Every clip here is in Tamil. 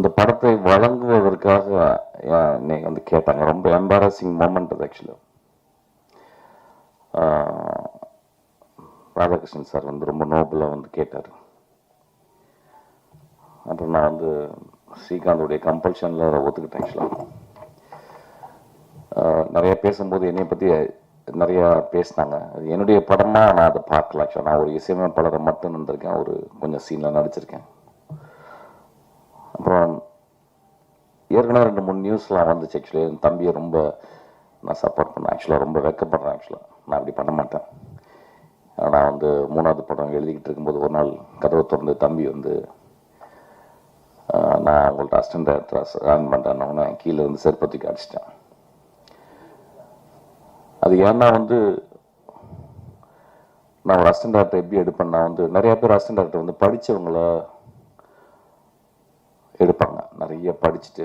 இந்த படத்தை வழங்குவதற்காக இன்னைக்கு வந்து கேட்டாங்க. ரொம்ப எம்பாரசிங் மூமெண்ட் அது ஆக்சுவலி. ராதாகிருஷ்ணன் சார் வந்து ரொம்ப நோபலாக வந்து கேட்டார். அப்புறம் நான் வந்து ஸ்ரீகாந்தோடைய கம்பல்ஷனில் அதை ஒத்துக்கிட்டேன் ஆக்சுவலாக. நிறைய பேசும்போது என்னை பற்றி நிறையா பேசினாங்க. அது என்னுடைய படமாக நான் அதை பார்க்கல ஆக்சுவலாக. நான் ஒரு இசையமைப்பாளரை மட்டும் இருந்திருக்கேன், ஒரு கொஞ்சம் சீனில் நடிச்சிருக்கேன். அப்புறம் ஏற்கனவே 2-3 நியூஸ்லாம் வந்துச்சு ஆக்சுவலி. என் தம்பியை ரொம்ப நான் சப்போர்ட் பண்ணேன் ஆக்சுவலாக. ரொம்ப வெக்கப்படுறேன் ஆக்சுவலாக. நான் அப்படி பண்ண மாட்டேன். நான் வந்து 3வது படம் எழுதிக்கிட்டு இருக்கும்போது ஒரு நாள் கதவை திறந்து தம்பி வந்து நான் உங்கள்கிட்ட அசிஸ்டன்ட் டைரக்டர் ஆன் பண்ணுறேன்னொன்னே கீழே வந்து செருப்பத்துக்கு அடிச்சிட்டேன். அது ஏன்னா வந்து நான் ஒரு அசிஸ்டன்ட் டைரக்டர் எப்படி எடுப்பேன்னா வந்து நிறைய பேர் அசிஸ்டன்ட் டைரக்டர் வந்து படித்தவங்கள எடுப்பாங்க. நிறைய படிச்சுட்டு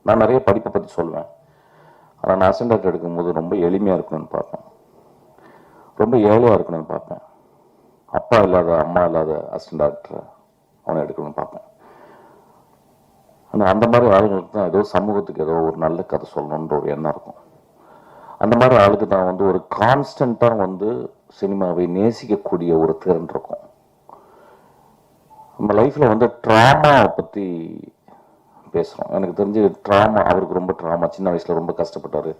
நான் நிறைய படிப்பை பற்றி சொல்லுவேன். ஆனால் நான் அசிஸ்டன்ட் டைரக்டர் எடுக்கும்போது ரொம்ப எளிமையாக இருக்கணும்னு பார்ப்பேன், ரொம்ப ஏழையாக இருக்கணும்னு பார்ப்பேன். அப்பா இல்லாத அம்மா இல்லாத அசிஸ்டன்ட் டைரக்டர் அவனை எடுக்கணும்னு பார்ப்பேன். ஆனால் அந்த மாதிரி ஆளுங்களுக்கு தான் ஏதோ சமூகத்துக்கு ஏதோ ஒரு நல்ல கதை சொல்லணுன்ற ஒரு எண்ணம் இருக்கும். அந்த மாதிரி ஆளுக்கு தான் வந்து ஒரு கான்ஸ்டண்ட்டாக வந்து சினிமாவை நேசிக்கக்கூடிய ஒரு திறன் இருக்கும். நம்ம லைஃப்பில் வந்து ட்ராமாவை பற்றி பேசுகிறோம். எனக்கு தெரிஞ்சு ட்ராமா, அவருக்கு ரொம்ப ட்ராமா. சின்ன வயசில் ரொம்ப கஷ்டப்பட்டார்,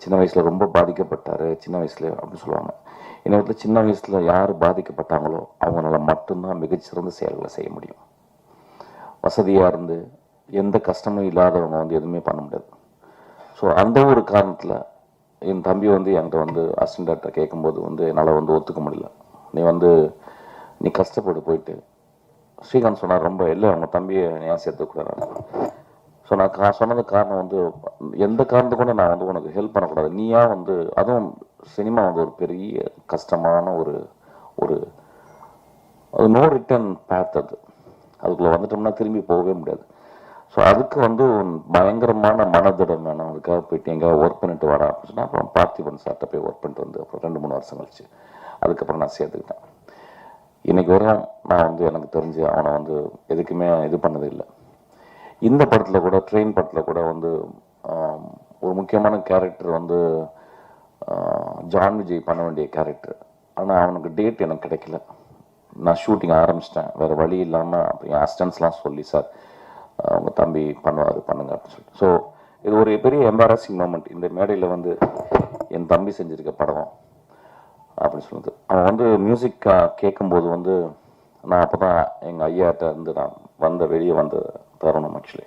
சின்ன வயசில் ரொம்ப பாதிக்கப்பட்டார், சின்ன வயசுல அப்படின்னு சொல்லுவாங்க. இன்னொருத்தர் சின்ன வயசில் யார் பாதிக்கப்பட்டாங்களோ அவங்களால மட்டும்தான் மிகச்சிறந்த செயல்களை செய்ய முடியும். வசதியாக இருந்து எந்த கஷ்டமும் இல்லாதவங்க வந்து எதுவுமே பண்ண முடியாது. ஸோ அந்த ஒரு காரணத்தில் என் தம்பி வந்து என்கிட்ட வந்து அசிஸ்டன்ட் டைரக்டர் கேட்கும்போது வந்து என்னால் வந்து ஒத்துக்க முடியல. நீ கஷ்டப்பட்டு போயிட்டு ஸ்ரீகாந்த் சொன்னார் ரொம்ப இல்லை அவங்க தம்பியை ஏன் சேர்த்துக்கூடாது. ஸோ நான் சொன்னது காரணம் வந்து எந்த காரணத்தை கூட நான் வந்து உனக்கு ஹெல்ப் பண்ணக்கூடாது. நீயா வந்து அதுவும் சினிமா வந்து ஒரு பெரிய கஷ்டமான ஒரு ஒரு அது நோ ரிட்டர்ன் பேத். அதுக்குள்ளே வந்துட்டோம்னா திரும்பி போகவே முடியாது. ஸோ அதுக்கு வந்து பயங்கரமான மனதிடம் வேணும். அதுக்காக போயிட்டு எங்கேயாவது ஒர்க் பண்ணிட்டு வரா அப்படின்னு சொன்னால் அப்புறம் பார்த்திபன் சார்ட்ட போய் ஒர்க் பண்ணிட்டு வந்து அப்புறம் 2-3 வருஷம் கழிச்சு அதுக்கப்புறம் நான் சேர்த்துக்கிட்டேன். இன்னைக்கு வரையும் நான் வந்து எனக்கு தெரிஞ்சு அவனை வந்து எதுக்குமே இது பண்ணது இல்லை. இந்த படத்தில் கூட ட்ரெயின் படத்தில் கூட வந்து ஒரு முக்கியமான கேரக்டர் வந்து ஜான் விஜய் பண்ண வேண்டிய கேரக்டர். ஆனால் அவனுக்கு டேட் எனக்கு கிடைக்கல. நான் ஷூட்டிங் ஆரம்பிச்சிட்டேன், வேறு வழி இல்லாமல் அப்படி அசிஸ்டன்ஸ்லாம் சொல்லி சார் அவங்க தம்பி பண்ணுவார் பண்ணுங்க அப்படின்னு சொல்லிட்டு. ஸோ இது ஒரு பெரிய எம்பாரசிங் மூமெண்ட். இந்த மேடையில் வந்து என் தம்பி செஞ்சுருக்க படம் அப்படின்னு சொல்லுது. அவன் வந்து மியூசிக் கேட்கும்போது வந்து நான் அப்போ தான் எங்கள் ஐயாட்ட இருந்து நான் வெளியே வந்த தருணம் ஆக்சுவலி.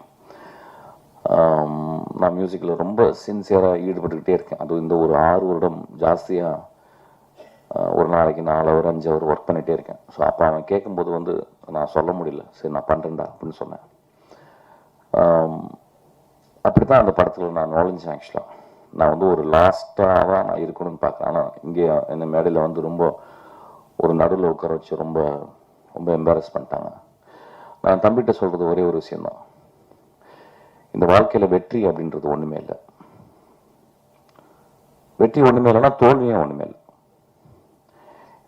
நான் மியூசிக்கில் ரொம்ப சின்சியராக ஈடுபட்டுக்கிட்டே இருக்கேன். அது இந்த ஒரு 6 வருடம் ஜாஸ்தியாக ஒரு நாளைக்கு 4 ஹவர் 5 ஹவர் ஒர்க் பண்ணிகிட்டே இருக்கேன். ஸோ அப்போ அவன் கேட்கும்போது வந்து நான் சொல்ல முடியல, சரி நான் பண்ணுறேன்டா அப்படின்னு சொன்னேன். அப்படி தான் அந்த படத்தில் நான் நுழைஞ்சேன் ஆக்சுவலாக. நான் வந்து ஒரு லாஸ்ட்டாக தான் நான் இருக்கணும்னு பார்க்குறேன். ஆனால் இங்கே இந்த மேடையில் வந்து ரொம்ப ஒரு நடுவில் உட்கார வச்சு ரொம்ப ரொம்ப எம்பாரஸ் பண்ணிட்டாங்க. நான் தம்பிகிட்ட சொல்கிறது ஒரே ஒரு விஷயந்தான், இந்த வாழ்க்கையில் வெற்றி அப்படின்றது ஒன்றுமே இல்லை. வெற்றி ஒன்றுமே இல்லைன்னா தோல்வியும் ஒன்றுமே இல்லை.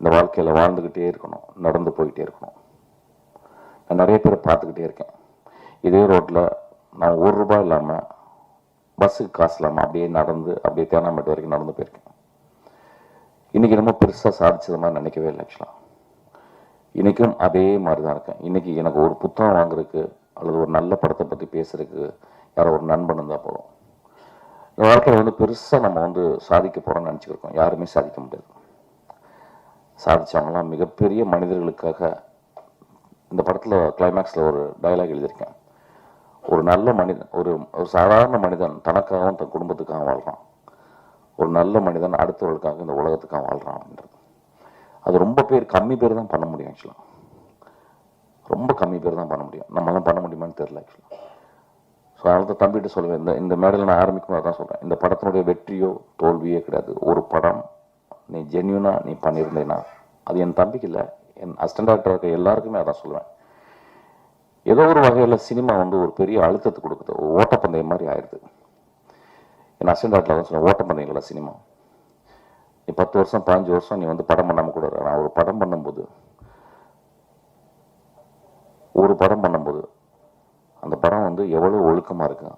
இந்த வாழ்க்கையில் வாழ்ந்துக்கிட்டே இருக்கணும், நடந்து போய்கிட்டே இருக்கணும். நான் நிறைய பேரை பார்த்துக்கிட்டே இருக்கேன். இதே ரோட்டில் நான் ₹1 இல்லாமல் பஸ்ஸுக்கு காசு இல்லாமல் அப்படியே நடந்து அப்படியே தேனாம்பேட்டை வரைக்கும் நடந்து போயிருக்கேன். இன்றைக்கி ரொம்ப பெருசாக சாதிச்சது மாதிரி நினைக்கவே இல்லை ஆக்சுவலாக. இன்றைக்கும் அதே மாதிரி தான் இருக்கேன். இன்றைக்கி எனக்கு ஒரு புத்தகம் வாங்குறதுக்கு அல்லது ஒரு நல்ல படத்தை பற்றி பேசுறதுக்கு யாரோ ஒரு நண்பன் இருந்தால் போதும். இந்த வாழ்க்கையில் வந்து பெருசாக நம்ம வந்து சாதிக்க போகிறோம்னு நினச்சிக்கிருக்கோம். யாருமே சாதிக்க முடியாது. சாதித்தவங்களாம் மிகப்பெரிய மனிதர்களுக்காக. இந்த படத்தில் கிளைமேக்ஸில் ஒரு டயலாக் எழுதியிருக்கேன், ஒரு நல்ல மனிதன் ஒரு சாதாரண மனிதன் தனக்காகவும் தன் குடும்பத்துக்காக வாழ்கிறான், ஒரு நல்ல மனிதன் அடுத்தவர்களுக்காக இந்த உலகத்துக்காக வாழ்கிறான் அப்படின்றது. அது ரொம்ப கம்மி பேர் தான் பண்ண முடியும் ஆக்சுவலாக. ரொம்ப கம்மி பேர் தான் பண்ண முடியும். நம்மளாம் பண்ண முடியுமான்னு தெரியல ஆக்சுவலாக. ஸோ அதனால தம்பிகிட்ட சொல்லுவேன், இந்த மேடையில் நான் ஆரம்பிக்கும் தான் சொல்கிறேன், இந்த படத்தினுடைய வெற்றியோ தோல்வியோ கிடையாது. ஒரு படம் நீ ஜென்யூனாக நீ பண்ணியிருந்தேன்னா அது என் தம்பிக்கு இல்லை, என் அசிஸ்டன்ட் டைரக்டர் இருக்க எல்லாருக்குமே அதான் சொல்லுவேன். ஏதோ ஒரு வகையில் சினிமா வந்து ஒரு பெரிய அழுத்தத்தை கொடுக்குது, ஒரு ஓட்டப்பந்தயம் மாதிரி ஆயிடுது. என் அசிஸ்டன்ட் டைரக்டர் தான் சொல்லுவேன், ஓட்டப்பந்தயம் இல்லை சினிமா. நீ 10 வருஷம் 15 வருஷம் நீ வந்து படம் பண்ணாமல் கூட. நான் ஒரு படம் பண்ணும்போது அந்த படம் வந்து எவ்வளோ ஒழுக்கமாக இருக்கு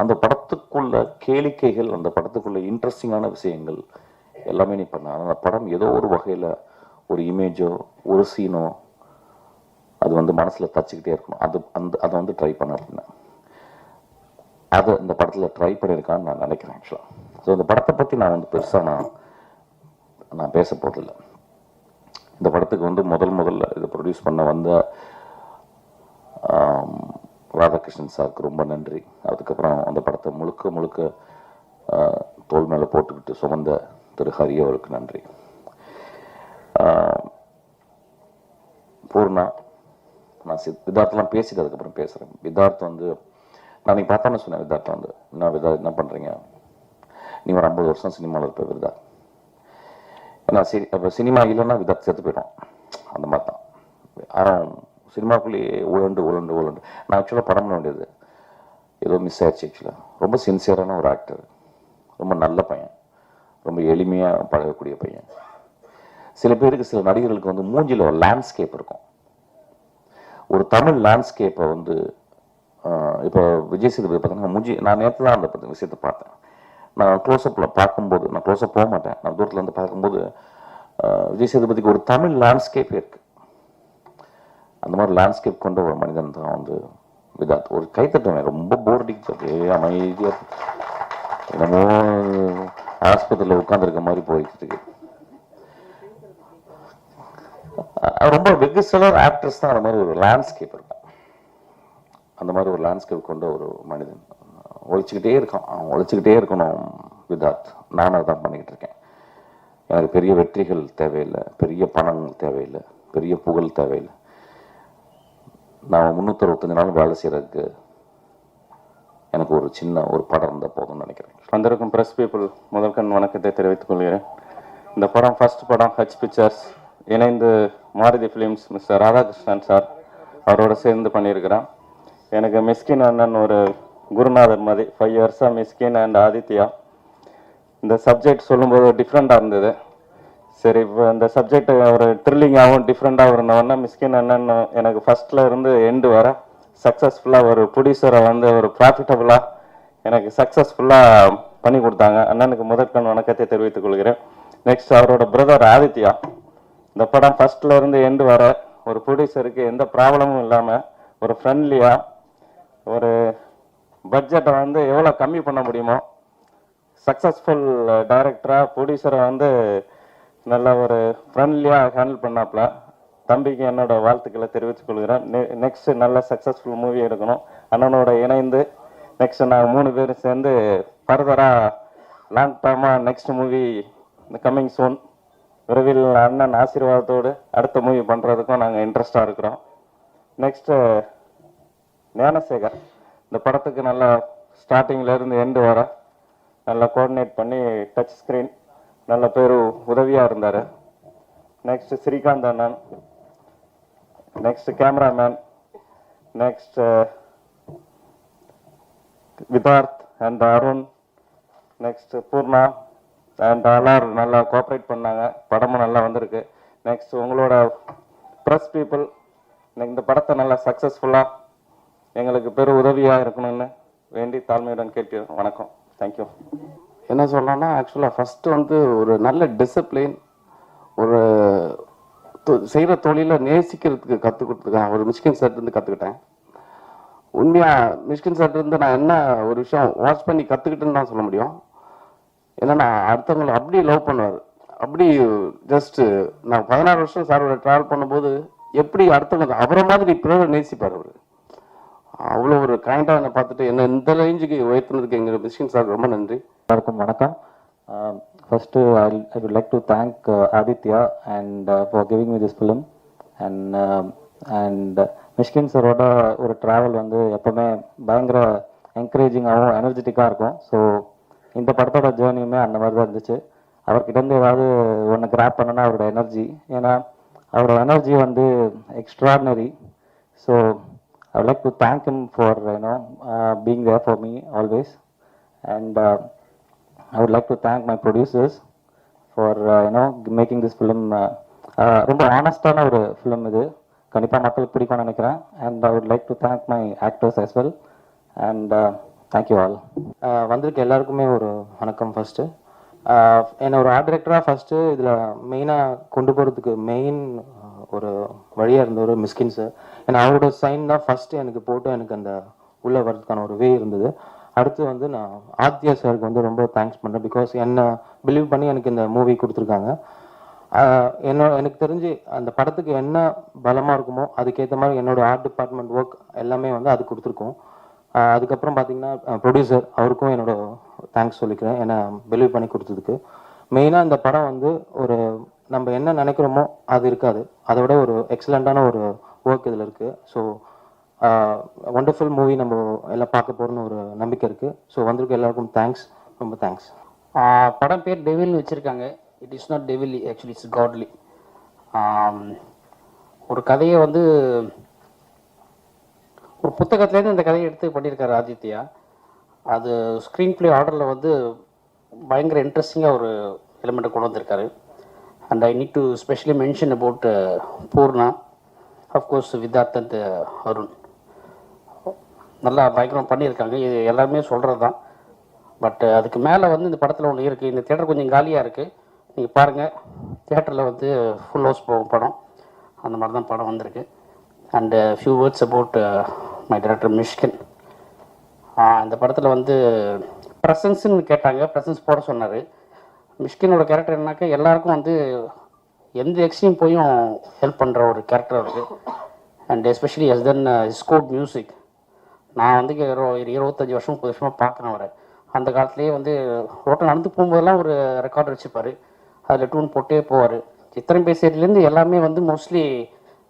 அந்த படத்துக்குள்ள கேளிக்கைகள், அந்த படத்துக்குள்ள இன்ட்ரெஸ்டிங்கான விஷயங்கள் எல்லாமே நீ பண்ண. அந்த படம் ஏதோ ஒரு வகையில் ஒரு இமேஜோ ஒரு சீனோ அது வந்து மனசில் தச்சுக்கிட்டே இருக்கணும். அதை வந்து ட்ரை பண்ண அப்படின்னா அதை இந்த படத்தில் ட்ரை பண்ணியிருக்கான்னு நான் நினைக்கிறேன் ஆக்சுவலாக. ஸோ இந்த படத்தை பற்றி நான் வந்து பெருசாக நான் பேச போகிறதில்ல. இந்த படத்துக்கு வந்து முதல்ல இதை ப்ரொடியூஸ் பண்ண வந்த ராதாகிருஷ்ணன் சாருக்கு ரொம்ப நன்றி. அதுக்கப்புறம் அந்த படத்தை முழுக்க தோல் மேலே போட்டுக்கிட்டு சுமந்த திரு ஹரி அவருக்கு நன்றி. பூர்ணா, நான் விதார்த்தெலாம் பேசிட்டு அதுக்கப்புறம் பேசுகிறேன். விதார்த்தம் வந்து நான் நீ பார்த்தானே சொன்னேன். விதார்த்தம் வந்து என்ன பண்ணுறீங்க, நீ ஒரு 50 வருஷம் சினிமாவில் இருப்ப விதா. ஏன்னா இப்போ சினிமா இல்லைன்னா விதார்த்த செத்து போயிடும். அந்த மாதிரி தான். ஆனால் சினிமாக்குள்ளேயே உழண்டு நான் ஆக்சுவலாக படம் பண்ண வேண்டியது ஏதோ மிஸ் ஆயிடுச்சு. ஆக்சுவலாக ரொம்ப சின்சியரான ஒரு ஆக்டர், ரொம்ப நல்ல பையன், ரொம்ப எளிமையாக பழகக்கூடிய பையன். சில பேருக்கு, சில நடிகர்களுக்கு வந்து மூஞ்சில் ஒரு லேண்ட்ஸ்கேப் இருக்கும். ஒரு தமிழ் லேண்ட்ஸ்கேப்பை வந்து இப்போ விஜய் சேதுபதி பார்த்தீங்கன்னா மூஞ்சி, நான் நேற்று தான் அந்த விஷயத்தை பார்த்தேன். நான் க்ளோஸ்அப்பில் பார்க்கும்போது, நான் க்ளோஸ்அப் போக மாட்டேன், நான் தூரத்தில் இருந்து பார்க்கும்போது விஜய் சேதுபதிக்கு ஒரு தமிழ் லேண்ட்ஸ்கேப் இருக்கு. அந்த மாதிரி லேண்ட்ஸ்கேப் கொண்ட ஒரு மனிதன் தான் வந்து விதார்த். ஒரு கைத்தட்டுவேன், ரொம்ப போர் அடிக்கிறது, அமைதியாக என்னமோ ஆஸ்பத்திரியில் உட்காந்துருக்க மாதிரி போய்கிட்டு இருக்கு. ரொம்ப வெகு சிலர் ஆக்டர்ஸ் தான் அந்த மாதிரி ஒரு லேண்ட்ஸ்கேப் இருக்கும். அந்த மாதிரி ஒரு லேண்ட்ஸ்கேப் கொண்ட ஒரு மனிதன் ஒழிச்சுக்கிட்டே இருக்கான். அவன் ஒழிச்சுக்கிட்டே இருக்கணும் விதார்த். நானும் அதான் பண்ணிக்கிட்டு இருக்கேன். எனக்கு பெரிய வெற்றிகள் தேவையில்லை, பெரிய பணங்கள் தேவையில்லை, பெரிய புகழ் தேவையில்லை. நான் 365 நாள் வேலை செய்யறதுக்கு எனக்கு ஒரு சின்ன ஒரு படம் இருந்தால் போதும்னு நினைக்கிறேன். வந்திருக்கும் ப்ரெஸ் பீப்புள் முதல்கண் வணக்கத்தை தெரிவித்துக் கொள்கிறேன். இந்த படம் ஃபர்ஸ்ட் படம் ஹச் பிக்சர்ஸ் இணைந்து Maruti films mister Radhakrishnan sir அவரோட சேர்ந்து பண்ணியிருக்கிறேன். எனக்கு மிஸ்கின் அண்ணன் ஒரு குருநாதர் மாதிரி. 5 இயர்ஸாக மிஸ்கின் அண்ட் ஆதித்யா இந்த சப்ஜெக்ட் சொல்லும்போது டிஃப்ரெண்ட்டாக இருந்தது. சரி, இப்போ இந்த சப்ஜெக்ட் ஒரு த்ரில்லிங்காகவும் டிஃப்ரெண்ட்டாக இருந்தவொன்னா மிஸ்கின் அண்ணன் எனக்கு ஃபஸ்ட்டில் இருந்து எண்டு வர சக்ஸஸ்ஃபுல்லாக ஒரு ப்ரொடியூசரை வந்து ஒரு ப்ராஃபிட்டபுளாக எனக்கு சக்ஸஸ்ஃபுல்லாக பண்ணி கொடுத்தாங்க. அண்ணனுக்கு முதற்கண் வணக்கத்தை தெரிவித்துக் கொள்கிறேன். நெக்ஸ்ட் அவரோட பிரதர் ஆதித்யா, இந்த படம் ஃபஸ்ட்டில் இருந்து எண்டு வர ஒரு ப்ரொடியூசருக்கு எந்த ப்ராப்ளமும் இல்லாமல் ஒரு ஃப்ரெண்ட்லியாக ஒரு பட்ஜெட்டை வந்து எவ்வளோ கம்மி பண்ண முடியுமோ சக்ஸஸ்ஃபுல் டைரக்டராக ப்ரொடியூசரை வந்து நல்ல ஒரு ஃப்ரெண்ட்லியாக ஹேண்டில் பண்ணாப்புல. தம்பிக்கு என்னோட வாழ்த்துக்களை தெரிவித்துக் கொள்கிறேன். நெக்ஸ்ட் நல்ல சக்ஸஸ்ஃபுல் மூவி எடுக்கணும். அண்ணனோட இணைந்து நெக்ஸ்ட் நாங்கள் 3 பேரும் சேர்ந்து ஃபர்தராக லாங் டேர்மாக நெக்ஸ்ட் மூவி கம்மிங் சூன் விரைவில் அண்ணன் ஆசீர்வாதத்தோடு அடுத்த மூவி பண்ணுறதுக்கும் நாங்கள் இன்ட்ரெஸ்டாக இருக்கிறோம். நெக்ஸ்ட்டு ஞானசேகர் இந்த படத்துக்கு நல்லா ஸ்டார்டிங்லேருந்து எண்டு வர நல்லா கோஆர்டினேட் பண்ணி டச் ஸ்க்ரீன் நல்ல பேர் உதவியாக இருந்தார். நெக்ஸ்ட் ஸ்ரீகாந்த் அண்ணன், next cameraman, next Vidharth and Arun, next Poorna and எல்லாரும் நல்லா கோஆப்ரேட் பண்ணாங்க. படமும் நல்லா வந்திருக்கு. நெக்ஸ்ட் உங்களோட ப்ரெஸ் பீப்புள் இந்த படத்தை நல்லா சக்ஸஸ்ஃபுல்லாக எங்களுக்கு பெரும் உதவியாக இருக்கணும்னு வேண்டி தாழ்மையுடன் கேட்கிறோம். வணக்கம், தேங்க்யூ. என்ன சொல்லலாம்னா, ஆக்சுவலாக ஃபஸ்ட்டு வந்து ஒரு நல்ல டிசிப்ளின், ஒரு செய்கிற தொழிலை நேசிக்கிறதுக்கு கற்றுக் கொடுத்துருக்கேன். ஒரு மிஷ்கின் சார்லேருந்து கற்றுக்கிட்டேன். உண்மையாக மிஷ்கின் சார்லேருந்து நான் என்ன ஒரு விஷயம் வாட்ச் பண்ணி கற்றுக்கிட்டேன்னு தான் சொல்ல முடியும். என்னன்னா, அடுத்தவங்களை அப்படி லவ் பண்ணுவார். அப்படி ஜஸ்ட்டு நான் 16 வருஷம் சாரோட ட்ராவல் பண்ணும்போது எப்படி அடுத்தவங்க அவரை மாதிரி இப்போவே நேசிப்பார். அவர் அவ்வளோ ஒரு கைண்டாக என்னை பார்த்துட்டு என்ன இந்த ரேஞ்சுக்கு உயர்த்தினதுக்கு எங்கள் மிஷ்கின் சார் ரொம்ப நன்றி. எல்லாருக்கும் வணக்கம். First I would like to thank Aditya and for giving me this film and Mysskin சாரோட ஒரு ட்ராவல் வந்து எப்போவுமே பயங்கர என்கரேஜிங்காகவும் எனர்ஜெட்டிக்காக இருக்கும். ஸோ இந்த படத்தோட ஜேர்னியுமே அந்த மாதிரி தான் இருந்துச்சு. அவர்கிட்டருந்து ஏதாவது ஒன்று கிராப் பண்ணனா அவரோட எனர்ஜி, ஏன்னா அவரோட எனர்ஜி வந்து extraordinary. So I would like to thank him for being there for me always, and I would like to thank my producers for making this film. ரொம்ப ஆனஸ்டான ஒரு ஃபிலிம் இது, கண்டிப்பாக மக்களுக்கு பிடிக்கும்னு நினைக்கிறேன். And I would like to thank my actors as well. And thank you all. வந்திருக்க எல்லாருக்குமே ஒரு வணக்கம். ஃபஸ்ட்டு என்னை ஒரு ஆர்ட் டைரக்டராக ஃபஸ்ட்டு இதில் மெயினாக கொண்டு போகிறதுக்கு மெயின் ஒரு வழியாக இருந்த ஒரு மிஸ்கின் சார். ஏன்னா அவரோட சைன் தான் ஃபஸ்ட்டு எனக்கு போட்டு எனக்கு அந்த உள்ளே வர்றதுக்கான ஒரு வே இருந்தது. அடுத்து வந்து நான் ஆத்யா சாருக்கு வந்து ரொம்ப தேங்க்ஸ் பண்ணுறேன். பிகாஸ் என்னை பிலீவ் பண்ணி எனக்கு இந்த மூவி கொடுத்துருக்காங்க. எனக்கு தெரிஞ்சு அந்த படத்துக்கு என்ன பலமாக இருக்குமோ அதுக்கேற்ற மாதிரி என்னோட ஆர்ட் டிபார்ட்மெண்ட் ஒர்க் எல்லாமே வந்து அது கொடுத்துருக்கோம். அதுக்கப்புறம் பார்த்தீங்கன்னா ப்ரொடியூசர் அவருக்கும் என்னோட தேங்க்ஸ் சொல்லிக்கிறேன், என்னை பிலீவ் பண்ணி கொடுத்ததுக்கு. மெயினாக இந்த படம் வந்து ஒரு நம்ம என்ன நினைக்கிறோமோ அது இருக்காது, அதை விட ஒரு எக்ஸலண்ட்டான ஒரு ஒர்க் இதில் இருக்குது. ஸோ ஒண்டர்ஃபுல் மூவி நம்ம எல்லாம் பார்க்க போகிறோன்னு ஒரு நம்பிக்கை இருக்குது. ஸோ வந்திருக்க எல்லாருக்கும் தேங்க்ஸ், ரொம்ப தேங்க்ஸ். படம் பேர் டெவில்னு வச்சுருக்காங்க. It is not devil, actually it's godly. ஒரு கதையை வந்து ஒரு புத்தகத்துலேருந்து இந்த கதையை எடுத்து பண்ணியிருக்காரு ஆதித்யா. அது ஸ்க்ரீன் ப்ளே ஆர்டரில் வந்து பயங்கர இன்ட்ரெஸ்டிங்காக ஒரு எலிமெண்ட்டை கொண்டு வந்திருக்காரு. And I need to specially mention about Poorna, of course Vidharth and Arun. நல்லா பயங்கரம் பண்ணியிருக்காங்க. இது எல்லாருமே சொல்கிறது தான். பட் அதுக்கு மேலே வந்து இந்த படத்தில் ஒன்று இருக்குது. இந்த தேட்டர் கொஞ்சம் காலியாக இருக்குது, நீங்கள் பாருங்கள். தேட்டரில் வந்து ஃபுல் ஹவுஸ் போகும் படம். அந்த மாதிரி தான் படம் வந்திருக்கு. And few words about my director Mysskin. இந்த படத்தில் வந்து ப்ரெசன்ஸ்ன்னு கேட்டாங்க, ப்ரெசன்ஸ் போட சொன்னார். மிஷ்கினோட கேரக்டர் என்னாக்கா எல்லாருக்கும் வந்து எந்த எக்ஸ்ட்ரீம் போயும் ஹெல்ப் பண்ணுற ஒரு கேரக்டர் இருக்குது. And especially as then scope music. நான் வந்து 25 வருஷம் 30 வருஷமாக பார்க்குறேன் அவரை. அந்த காலத்துலேயே வந்து ரோட்டில் நடந்து போகும்போதெல்லாம் ஒரு ரெக்கார்டர் வச்சுப்பார், அதில் டூன் போட்டே போவார். சித்திரம் பேசுறதுலேருந்து எல்லாமே வந்து மோஸ்ட்லி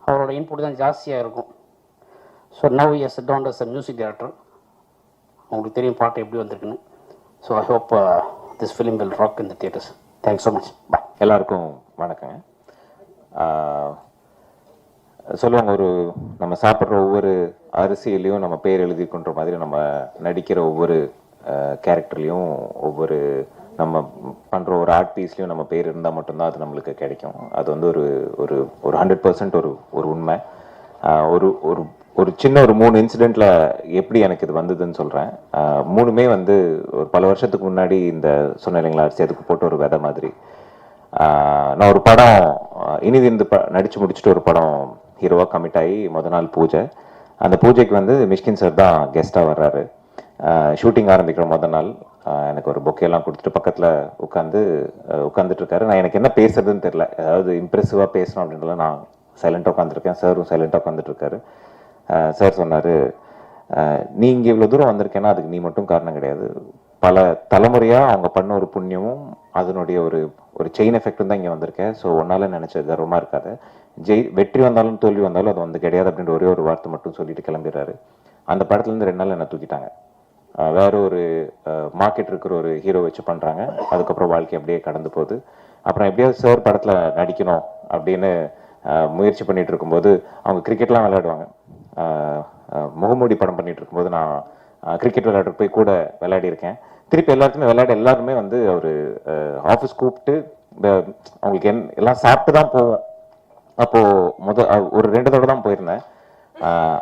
அவரோட இன்புட் தான் ஜாஸ்தியாக இருக்கும். So now is set down as a music director. உங்களுக்கு தெரியும் பாட்டு எப்படி வந்திருக்குன்னு. So I hope this film will rock in the theatres. Thanks so much. Bye. எல்லாருக்கும் வணக்கங்க. சொல்லுவாங்க, ஒரு நம்ம சாப்பிட்ற ஒவ்வொரு அரிசியிலையும் நம்ம பேர் எழுதிக்கின்ற மாதிரி நம்ம நடிக்கிற ஒவ்வொரு கேரக்டர்லேயும் ஒவ்வொரு நம்ம பண்ணுற ஒரு ஆர்ட் பீஸ்லேயும் நம்ம பேர் இருந்தால் மட்டும்தான் அது நம்மளுக்கு கிடைக்கும். அது வந்து ஒரு ஒரு ஒரு 100% ஒரு உண்மை. ஒரு ஒரு ஒரு சின்ன ஒரு 3 இன்சிடெண்ட்டில் எப்படி எனக்கு இது வந்ததுன்னு சொல்கிறேன். 3மே வந்து ஒரு பல வருஷத்துக்கு முன்னாடி இந்த சொன்ன இல்லைங்களா, அரிசி அதுக்கு போட்டு ஒரு விதை மாதிரி. நான் ஒரு படம் இனிதிந்து நடித்து முடிச்சுட்டு ஒரு படம் ஹீரோவாக கமிட் ஆகி முத நாள் பூஜை. அந்த பூஜைக்கு வந்து மிஷ்கின் சார் தான் கெஸ்ட்டாக வர்றாரு. ஷூட்டிங் ஆரம்பிக்கிற முத நாள் எனக்கு ஒரு பொக்கேலாம் கொடுத்துட்டு பக்கத்தில் உட்காந்துட்டு இருக்காரு. நான் எனக்கு என்ன பேசுறதுன்னு தெரியல, அதாவது இம்ப்ரெசிவாக பேசணும் அப்படின்றத நான் சைலண்டாக உட்காந்துருக்கேன். சாரும் சைலண்டாக உட்காந்துட்டு இருக்காரு. சார் சொன்னார், நீ இங்கே இவ்வளோ தூரம் வந்திருக்கேன்னா அதுக்கு நீ மட்டும் காரணம் கிடையாது, பல தலைமுறையாக அவங்க பண்ண ஒரு புண்ணியமும் அதனுடைய ஒரு ஒரு செயின் எஃபெக்டும் தான் இங்கே வந்திருக்கேன். ஸோ ஒன்றால் நினச்ச கர்வமாக இருக்காது. வெற்றி வந்தாலும் தோல்வி வந்தாலும் அது வந்து கிடையாது அப்படின்ற ஒரே ஒரு வார்த்தை மட்டும் சொல்லிட்டு கிளம்பிடுறாரு. அந்த படத்துலேருந்து 2 நாள் என்னை தூக்கிட்டாங்க. வேற ஒரு மார்க்கெட் இருக்கிற ஒரு ஹீரோ வச்சு பண்ணுறாங்க. அதுக்கப்புறம் வாழ்க்கை அப்படியே கடந்து போகுது. அப்புறம் எப்படியாவது சார் படத்தில் நடிக்கணும் அப்படின்னு முயற்சி பண்ணிட்டு இருக்கும்போது அவங்க கிரிக்கெட்லாம் விளையாடுவாங்க. முகமூடி படம் பண்ணிட்டு இருக்கும்போது நான் கிரிக்கெட் விளையாட போய் கூட விளையாடி இருக்கேன். திருப்பி எல்லாருமே வந்து அவர் ஆஃபீஸ் கூப்பிட்டு அவங்களுக்கு எல்லாம் சாப்பிட்டு தான் போவோம். அப்போது ஒரு 2 தடவை தான் போயிருந்தேன்.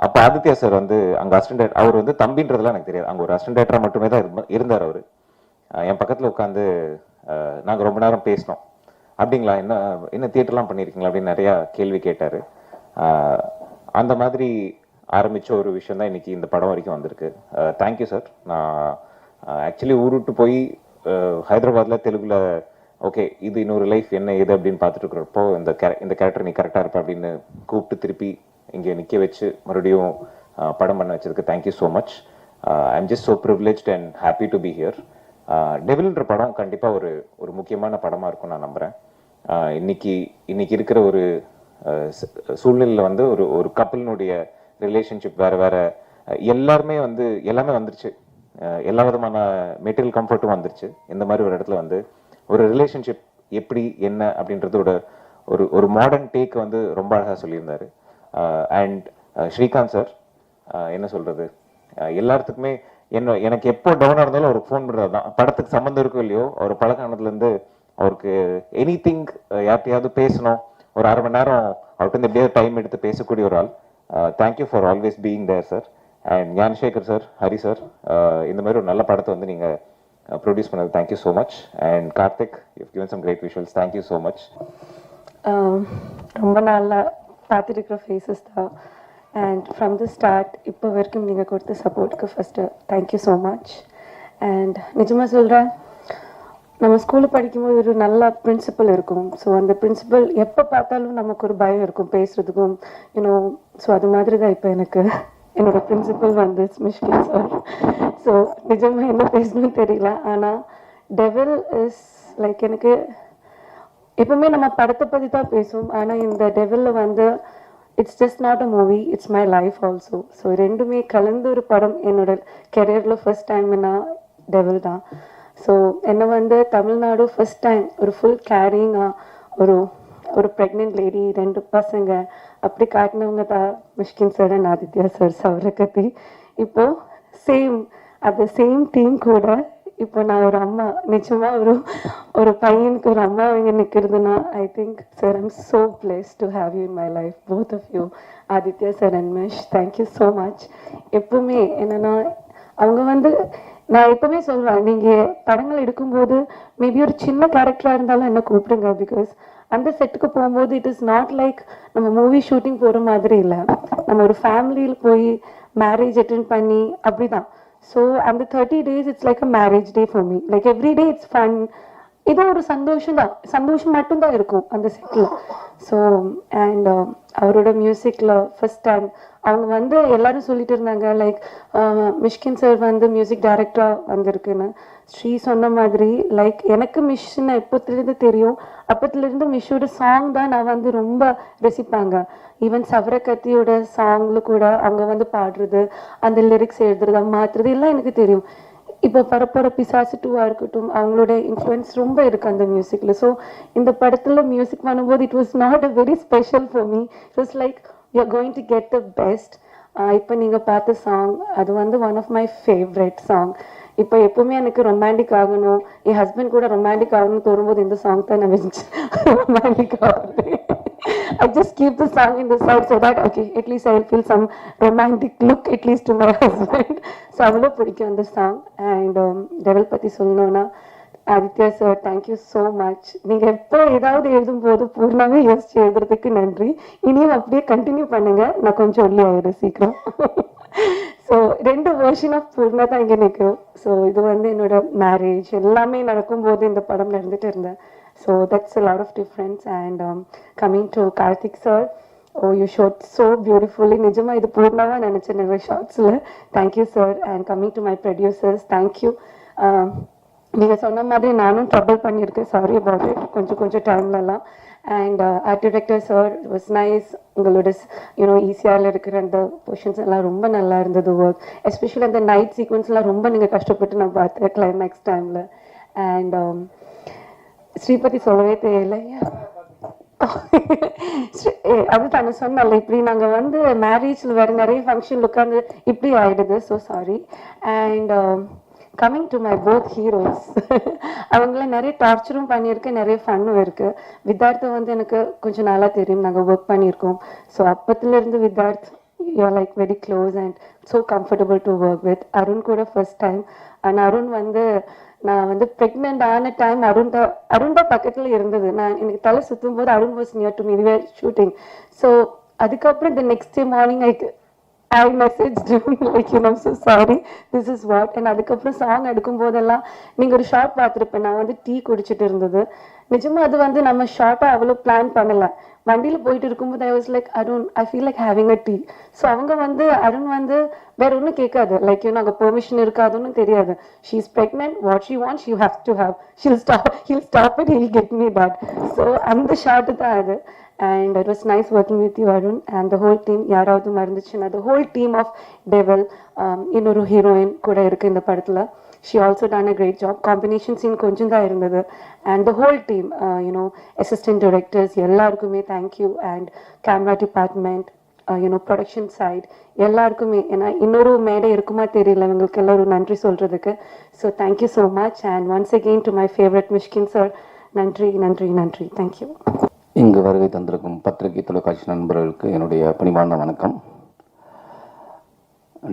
அப்போ ஆதித்யா சார் வந்து அங்கே அசிஸ்டன்ட், அவர் வந்து தம்பின்றதுலாம் எனக்கு தெரியாது, அங்கே ஒரு அசிஸ்டன்ட் டைரக்டராக மட்டுமே தான் இருந்தார். அவர் என் பக்கத்தில் உட்காந்து நாங்கள் ரொம்ப நேரம் பேசினோம். அப்படிங்களா, என்ன தியேட்டர்லாம் பண்ணியிருக்கீங்களா அப்படின்னு நிறையா கேள்வி கேட்டார். அந்த மாதிரி ஆரம்பித்த ஒரு விஷயம் தான் இன்றைக்கி இந்த படம் வரைக்கும் வந்திருக்கு. Thank you sir. நான் ஆக்சுவலி ஊர் விட்டு போய் ஹைதராபாத்தில் தெலுங்குல ஓகே இது இன்னொரு லைஃப் என்ன ஏது அப்படின்னு பார்த்துட்டு இருக்கிறப்போ இந்த கேரக்டர் நீ கரெக்டாக இருப்ப அப்படின்னு கூப்பிட்டு திருப்பி இங்கே நிற்க வச்சு மறுபடியும் படம் பண்ண வச்சதுக்கு thank you so much. I am just so privileged and happy to be here. டெவில்ன்ற படம் கண்டிப்பாக ஒரு முக்கியமான படமாக இருக்கும் நான் நம்புகிறேன். இன்னைக்கு இருக்கிற ஒரு சூழ்நிலையில் வந்து ஒரு கப்பலினுடைய ரிலேஷன்ஷிப் வேறு எல்லாமே வந்துருச்சு. எல்லா விதமான மெட்டீரியல் கம்ஃபர்ட்டும் வந்துருச்சு. இந்த மாதிரி ஒரு இடத்துல வந்து ஒரு ரிலேஷன்ஷிப் எப்படி என்ன அப்படின்றதோட ஒரு மாடர்ன் டேக் வந்து ரொம்ப அழகாக சொல்லியிருந்தாரு. அண்ட் ஸ்ரீகாந்த் சார் என்ன சொல்கிறது, எல்லாத்துக்குமே எனக்கு எப்போ டவுனாக இருந்தாலும் அவருக்கு ஃபோன் பண்ணுறது தான். படத்துக்கு சம்மந்தம் இருக்கோ இல்லையோ அவர் பழக்கானதுலேருந்து அவருக்கு எனி திங் யார்ட்டையாவது பேசணும், ஒரு 1/2 மணி நேரம் அவர்கிட்ட எப்படியாவது டைம் எடுத்து பேசக்கூடிய ஒரு ஆள். Thank you for always being there sir. And Gnanasekar sir, Hari sir, இந்த மாதிரி ஒரு நல்ல படத்தை வந்து நீங்கள் ப்ரொடியூஸ் பண்ணது thank you so much. And Karthik, you given some great visuals, thank you so much. ரொம்ப நல்லா பார்த்துருக்கிற ஃபேஸஸ் தான். அண்ட் ஃப்ரம் த ஸ்டார்ட் இப்போ வரைக்கும் நீங்கள் கொடுத்த சப்போர்ட்டுக்கு first thank you so much. And நிஜமாக சொல்கிறேன், நம்ம ஸ்கூலில் படிக்கும்போது ஒரு நல்ல பிரின்சிபல் இருக்கும். ஸோ அந்த பிரின்சிபல் எப்போ பார்த்தாலும் நமக்கு ஒரு பயம் இருக்கும் பேசுகிறதுக்கும், யூனோ. ஸோ அது மாதிரி தான் இப்போ எனக்கு என்னோட பிரின்சிபல் வந்து மிஷ்கின் சார். ஸோ நிஜமாக என்ன பேசணும்னு தெரியல. ஆனால் டெவில் இஸ் லைக் எனக்கு எப்பவுமே நம்ம படத்தை பற்றி தான் பேசுவோம். ஆனால் இந்த டெவிலில் வந்து it's just not a movie, it's my life also. So ரெண்டுமே கலந்து ஒரு படம் என்னோட கெரியரில் ஃபர்ஸ்ட் டைம்னா டெவில் தான். ஸோ என்னை வந்து தமிழ்நாடு ஃபர்ஸ்ட் டைம் ஒரு ஃபுல் கேரிங்காக ஒரு ப்ரெக்னென்ட் லேடி, 2 பசங்க அப்படி காட்டினவங்க தான் Mysskin sir and Aditya sir, Savarakathi. இப்போது சேம் டீம் கூட இப்போ நான் ஒரு அம்மா, நிச்சயமாக ஒரு பையனுக்கு ஒரு அம்மா இங்கே நிற்கிறதுனா I think sir I'm so blessed to have you in my life, both of you, Aditya sir and Mish. Thank you so much. எப்பவுமே என்னென்னா அவங்க வந்து நான் எப்பவுமே சொல்வேன், நீங்கள் படங்கள் எடுக்கும்போது மேபி ஒரு சின்ன கேரக்டராக இருந்தாலும் என்ன கூப்பிடுங்க. பிகாஸ் அந்த செட்டுக்கு போகும்போது இட் இஸ் நாட் லைக் நம்ம மூவி ஷூட்டிங் போகிற மாதிரி இல்லை. நம்ம ஒரு ஃபேமிலியில் போய் மேரேஜ் அட்டென்ட் பண்ணி அப்படி தான். ஸோ அந்த 30 days it's like a marriage day for me. Like every day it's fun. இது ஒரு சந்தோஷம் மட்டும்தான் இருக்கும் அந்த செட்டில். ஸோ அண்ட் அவரோட மியூசிக்கில் ஃபர்ஸ்ட் டைம் அவங்க வந்து எல்லாரும் சொல்லிட்டு இருந்தாங்க லைக் மிஷ்கின் சார் வந்து மியூசிக் டைரக்டராக வந்திருக்குன்னு. ஸ்ரீ சொன்ன மாதிரி லைக் எனக்கு மிஷ்னை எப்போத்துலேருந்து தெரியும், அப்போத்துலேருந்து மிஷ்ஷோட சாங் தான் நான் வந்து ரொம்ப ரசிப்பாங்க. ஈவன் சவரகத்தியோட சாங்ல கூட அவங்க வந்து பாடுறது, அந்த லிரிக்ஸ் எழுதுறது, மாற்றுறது எல்லாம் எனக்கு தெரியும். இப்போ பரப்போட பிசாசு 2 இருக்கட்டும், அவங்களோட இன்ஃப்ளூயன்ஸ் ரொம்ப இருக்குது அந்த மியூசிக்கில். ஸோ இந்த படத்தில் மியூசிக் பண்ணும்போது it was not a very special for me. It was like you are going to get the best. இப்போ நீங்கள் பார்த்த சாங் அது வந்து one of my favourite song. இப்போ எப்பவுமே எனக்கு ரொமான்டிக் ஆகணும், என் ஹஸ்பண்ட் கூட ரொமான்டிக் ஆகணும்னு தோணும்போது இந்த சாங் தான் நான் வச்சு ரொமான்டிக் ஆகுது. I just keep the song in the side so that okay, at least I will feel some romantic look at least to my husband. So avlo pidikkum the song. And devil patti solnona Aditya sir, thank you so much. நீங்க எப்போ ஏதாவது எழுதும்போது பூர்ணாவே யோசிச்சு எழுதுறதுக்கு நன்றி. இனியும் அப்படியே கண்டினியூ பண்ணுங்க, நான் கொஞ்சம் ஒல்லி ஆயிடுறேன் சீக்கிரம். ஸோ 2 வெர்ஷன் ஆஃப் பூர்ணா தான் இங்கே நிற்கும். ஸோ இது வந்து என்னோட மேரேஜ் எல்லாமே நடக்கும்போது இந்த படம் நடந்துட்டு இருந்தேன். So that's a lot of difference. And coming to Karthik sir, oh you shot so beautifully. Nijama idu purnava nenichen nalla shots la. Thank you sir. And coming to my producers, thank you. நீங்க சொன்ன மாதிரி நானும் ட்ரபிள் பண்ணியிருக்கேன், சாரி அபவுட் இட் கொஞ்சம் டைம்லலாம். And art director sir was nice. உங்களோட ஈஸியாவில் இருக்கிற அந்த பொசிஷன்ஸ் எல்லாம் ரொம்ப நல்லா இருந்தது ஒர்க். எஸ்பெஷலி அந்த நைட் சீக்வன்ஸ்லாம் ரொம்ப நீங்கள் கஷ்டப்பட்டு நான் பார்த்தேன் கிளைமேக்ஸ் டைமில். அண்ட் ஸ்ரீபதி சொல்லவே தெரியல, அது தானே சொன்னால இப்படி நாங்கள் வந்து மேரேஜில் வேறு நிறைய ஃபங்க்ஷன் உட்காந்து இப்படி ஆயிடுது. So sorry. And coming to my both heroes, அவங்கள நிறைய டார்ச்சரும் பண்ணியிருக்கேன், நிறைய ஃபன்னும் இருக்குது. வித்தார்த்தை வந்து எனக்கு கொஞ்சம் நாளாக தெரியும், நாங்கள் ஒர்க் பண்ணியிருக்கோம். ஸோ அப்பத்துலேருந்து Vidharth you are like very close and so comfortable to work with. Arun கூட ஃபர்ஸ்ட் டைம். அண்ட் அருண் வந்து நான் வந்து ப்ரெக்னென்ட் ஆன டைம் அருண் தான் பக்கத்தில் இருந்தது. எனக்கு தலை சுற்றும் போது Arun was near to me, we are shooting. So அதுக்கப்புறம் the next day morning I messaged him like I'm so sorry, this is what. And அதுக்கப்புறம் சாங் எடுக்கும் போதெல்லாம் நீங்கள் ஒரு ஷார்ட் பார்த்துருப்பேன், நான் வந்து டீ குடிச்சிட்டு இருந்தது. நிஜமாக அது வந்து நம்ம ஷார்ட்டாக அவ்வளோ பிளான் பண்ணலை. வண்டியில் போயிட்டு இருக்கும்போது I was like Arun I feel like having a tea. So அவங்க வந்து அருண் வந்து வேற ஒன்றும் கேட்காது, லைக் அங்கே பெர்மிஷன் இருக்காதுன்னு தெரியாது. She is pregnant, what she wants you have to have, he'll stop it, he'll get me that. So அந்த ஷார்ட்டு தான் அது. And it was nice working with you Arun and the whole team. யாராவது மறந்துச்சுன்னா the whole team of Devil, இன்னொரு ஹீரோயின் கூட இருக்கு இந்த படத்தில். She also done a great job. Combination scene கொஞ்சம் தான் இருந்தது. And the whole team, assistant directors எல்லாருக்குமே thank you. And camera department, production side எல்லாருக்குமே. ஏன்னா இன்னொரு மேடை இருக்குமா தெரியல எங்களுக்கு எல்லாரும் நன்றி சொல்கிறதுக்கு. So thank you so much. And once again to my favourite Mysskin sir, நன்றி நன்றி நன்றி. தேங்க்யூ. இங்கு வருகை தந்திருக்கும் பத்திரிகை தொலைக்காட்சி நண்பர்களுக்கு என்னுடைய பணிவான வணக்கம்.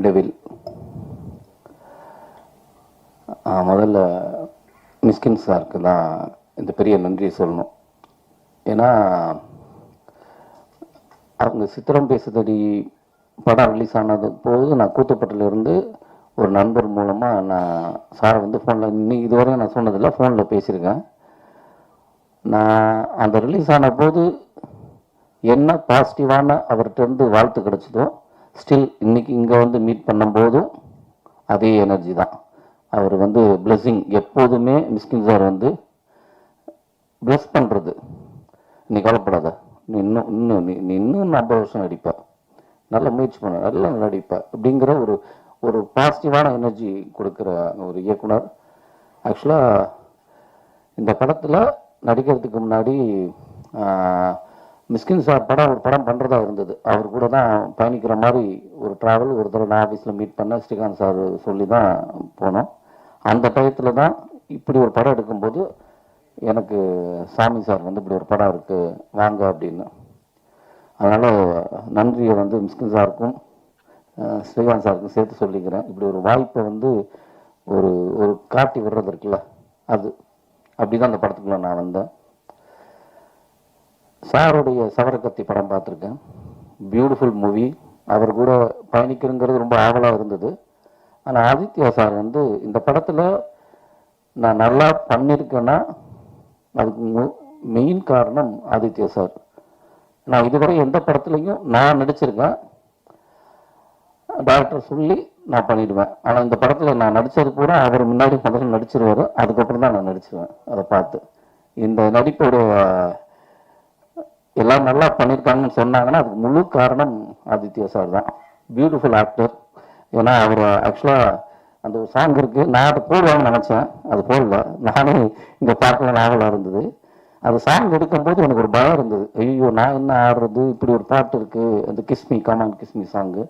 டெவில். முதல்ல மிஸ்கின் சாருக்கு தான் இந்த பெரிய நன்றியை சொல்லணும். ஏன்னா அவங்க சித்திரம் பேசுதடி படம் ரிலீஸ் ஆனது போது நான் கூத்துப்பட்டிலிருந்து ஒரு நண்பர் மூலமாக நான் சாரை வந்து ஃபோனில் இன்னைக்கு இதுவரையும் நான் சொன்னதில்லை, ஃபோனில் பேசியிருக்கேன். நான் அந்த ரிலீஸ் ஆன போது என்ன பாசிட்டிவான அவர்கிட்டருந்து வாழ்த்து கிடச்சதோ ஸ்டில் இன்னைக்கு இங்கே வந்து மீட் பண்ணும்போதும் அதே எனர்ஜி தான். அவர் வந்து பிளெஸ்ஸிங் எப்போதுமே மிஸ்கின் சார் வந்து பிளஸ் பண்ணுறது. நீ கவலைப்படாத, நீ இன்னும் 50 வருஷம் நடிப்பா, நல்ல முயற்சி பண்ண, நல்லா நடிப்பா அப்படிங்கிற ஒரு பாசிட்டிவான எனர்ஜி கொடுக்குற ஒரு இயக்குனர். ஆக்சுவலாக இந்த படத்தில் நடிக்கிறதுக்கு முன்னாடி மிஸ்கின் சார் ஒரு படம் பண்ணுறதா இருந்தது. அவர் கூட தான் பயணிக்கிற மாதிரி ஒரு ட்ராவல் ஒரு தடவை நான் ஆஃபீஸில் மீட் பண்ண ஸ்ரீகாந்த் சார் சொல்லி தான் போனோம். அந்த டயத்தில் தான் இப்படி ஒரு படம் எடுக்கும்போது எனக்கு சாமி சார் வந்து இப்படி ஒரு படம் இருக்குது வாங்க அப்படின்னு. அதனால் நன்றியை வந்து மிஸ்கின் சாருக்கும் ஸ்ரீகாந்த் சாருக்கும் சேர்த்து சொல்லிக்கிறேன். இப்படி ஒரு வாய்ப்பை வந்து ஒரு காட்டி விடுறது இருக்குல்ல, அது அப்படி தான் அந்த படத்துக்குள்ள நான் வந்தேன். சாருடைய சவரக்கத்தி படம் பார்த்துருக்கேன், பியூட்டிஃபுல் மூவி. அவர் கூட பயணிக்கிறங்கிறது ரொம்ப ஆவலாக இருந்தது. ஆனால் ஆதித்யா சார் வந்து இந்த படத்தில் நான் நல்லா பண்ணியிருக்கேன்னா அதுக்கு மெயின் காரணம் ஆதித்யா சார். நான் இதுவரை எந்த படத்துலையும் நான் நடிச்சிருக்கேன், டாக்டர் சொல்லி நான் பண்ணிடுவேன். ஆனால் இந்த படத்தில் நான் நடித்தது பூரா அவர் முன்னாடி முதல்ல நடிச்சிருவார், அதுக்கப்புறம் தான் நான் நடிச்சிருவேன். அதை பார்த்து இந்த நடிப்போடைய எல்லாம் நல்லா பண்ணியிருக்காங்கன்னு சொன்னாங்கன்னா அதுக்கு முழு காரணம் ஆதித்யா சார் தான். Beautiful actor. ஏன்னா அவர் ஆக்சுவலாக அந்த ஒரு சாங் இருக்குது, நான் அதை போடுவாங்கன்னு நினச்சேன், அது போடல. நானே இங்கே பார்க்கல, நாவலாக இருந்தது. அது சாங் எடுக்கும்போது எனக்கு ஒரு பயம் இருந்தது, ஐயோ நான் என்ன ஆடுறது, இப்படி ஒரு பாட்டு இருக்குது, அந்த கிஸ்மி கமான் கிஸ்மி சாங்கு.